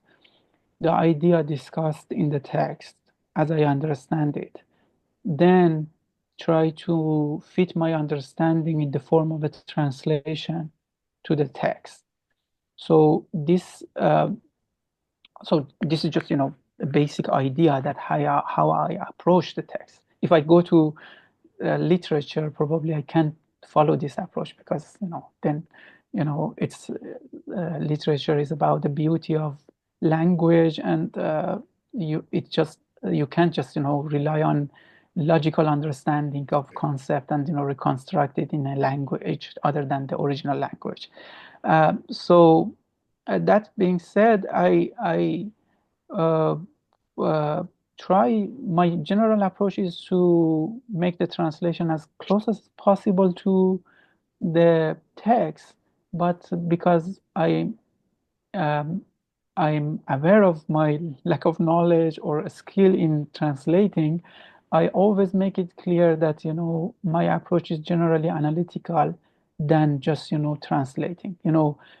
the idea discussed in the text as I understand it. Then try to fit my understanding in the form of a translation to the text. So this is just a basic idea that how I approach the text. If I go to literature, probably I can't follow this approach because then it's literature is about the beauty of language, and you can't just rely on logical understanding of concept and reconstruct it in a language other than the original language. So that being said, I try, my general approach is to make the translation as close as possible to the text, but because I'm aware of my lack of knowledge or skill in translating, I always make it clear that my approach is generally analytical than just translating.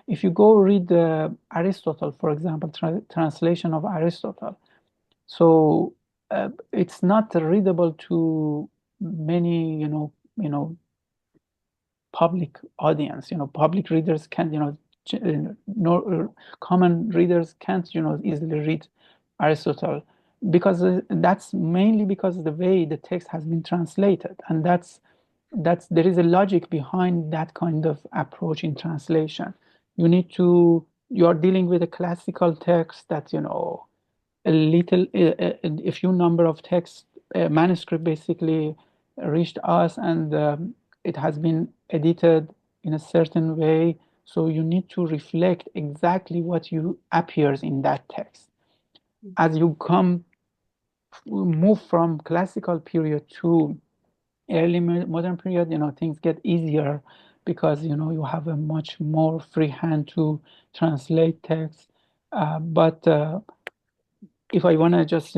If you go read Aristotle, for example, translation of Aristotle, so it's not readable to many public audience. Public readers can't common readers can't easily read Aristotle, because that's mainly because of the way the text has been translated, and that's there is a logic behind that kind of approach in translation. You are dealing with a classical text that a few number of text manuscript basically reached us, and it has been edited in a certain way, so you need to reflect exactly what you appears in that text. As you move from classical period to early modern period, things get easier because you have a much more free hand to translate text. But if I want to just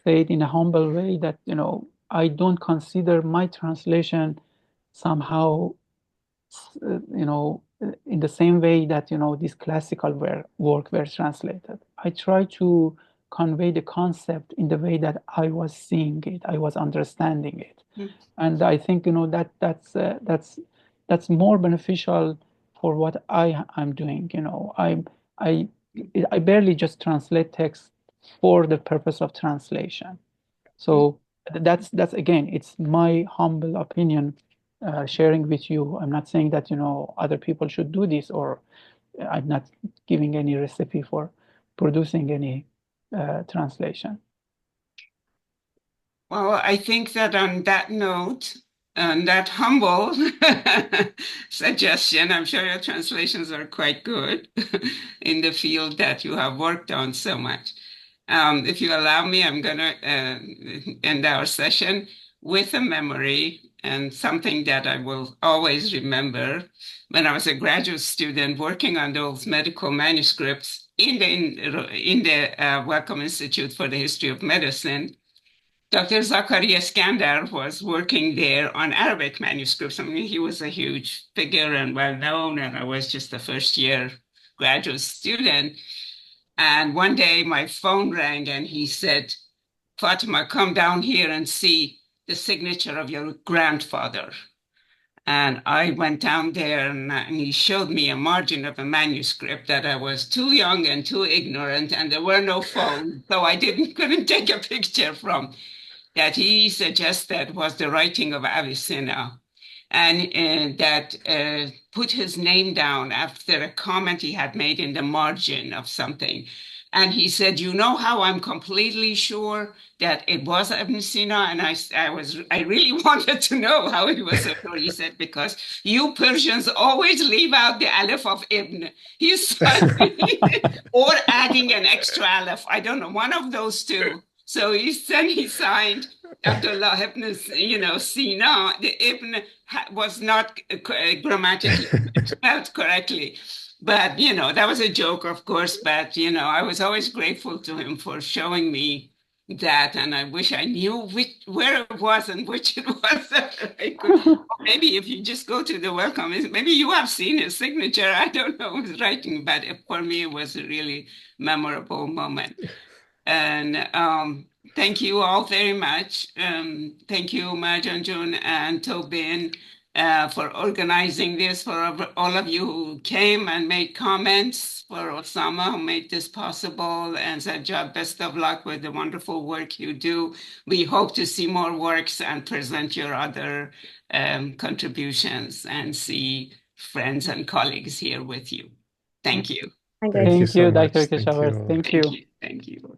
say it in a humble way, that I don't consider my translation somehow in the same way that this classical work were translated. I try to convey the concept in the way that I was seeing it, I was understanding it. And I think that's more beneficial for what I'm doing. I barely just translate text for the purpose of translation. So that's again, it's my humble opinion sharing with you. I'm not saying that other people should do this, or I'm not giving any recipe for producing any translation. Well, I think that on that note, and that humble suggestion, I'm sure your translations are quite good in the field that you have worked on so much. If you allow me, I'm going to end our session with a memory and something that I will always remember. When I was a graduate student working on those medical manuscripts in the Wellcome Institute for the History of Medicine, Dr. Zakaria Skandar was working there on Arabic manuscripts. I mean, he was a huge figure and well-known, and I was just a first-year graduate student. And one day my phone rang and he said, "Fatima, come down here and see the signature of your grandfather." And I went down there and he showed me a margin of a manuscript that I was too young and too ignorant, and there were no phones, so I couldn't take a picture from, that he suggested was the writing of Avicenna, and that put his name down after a comment he had made in the margin of something. And he said, you know how I'm completely sure that it was Ibn Sina? And I really wanted to know how it was so sure. He said, because you Persians always leave out the Aleph of Ibn. He said, or adding an extra Aleph. I don't know, one of those two. So he signed Abdullah ibn, Sina. The Ibn was not grammatically spelled correctly. But, that was a joke, of course. But, I was always grateful to him for showing me that. And I wish I knew where it was and which it was. I could, maybe if you just go to the welcome, maybe you have seen his signature. I don't know his writing, but for me, it was a really memorable moment. And thank you all very much. Thank you, Majanjun and Tobin, for organizing this, for all of you who came and made comments, for Osama who made this possible, and Sajjad, best of luck with the wonderful work you do. We hope to see more works and present your other contributions and see friends and colleagues here with you. Thank you. Thank Thank you Thank so you, much. Dr. Thank Keshawaz. you all. Thank you. Thank you.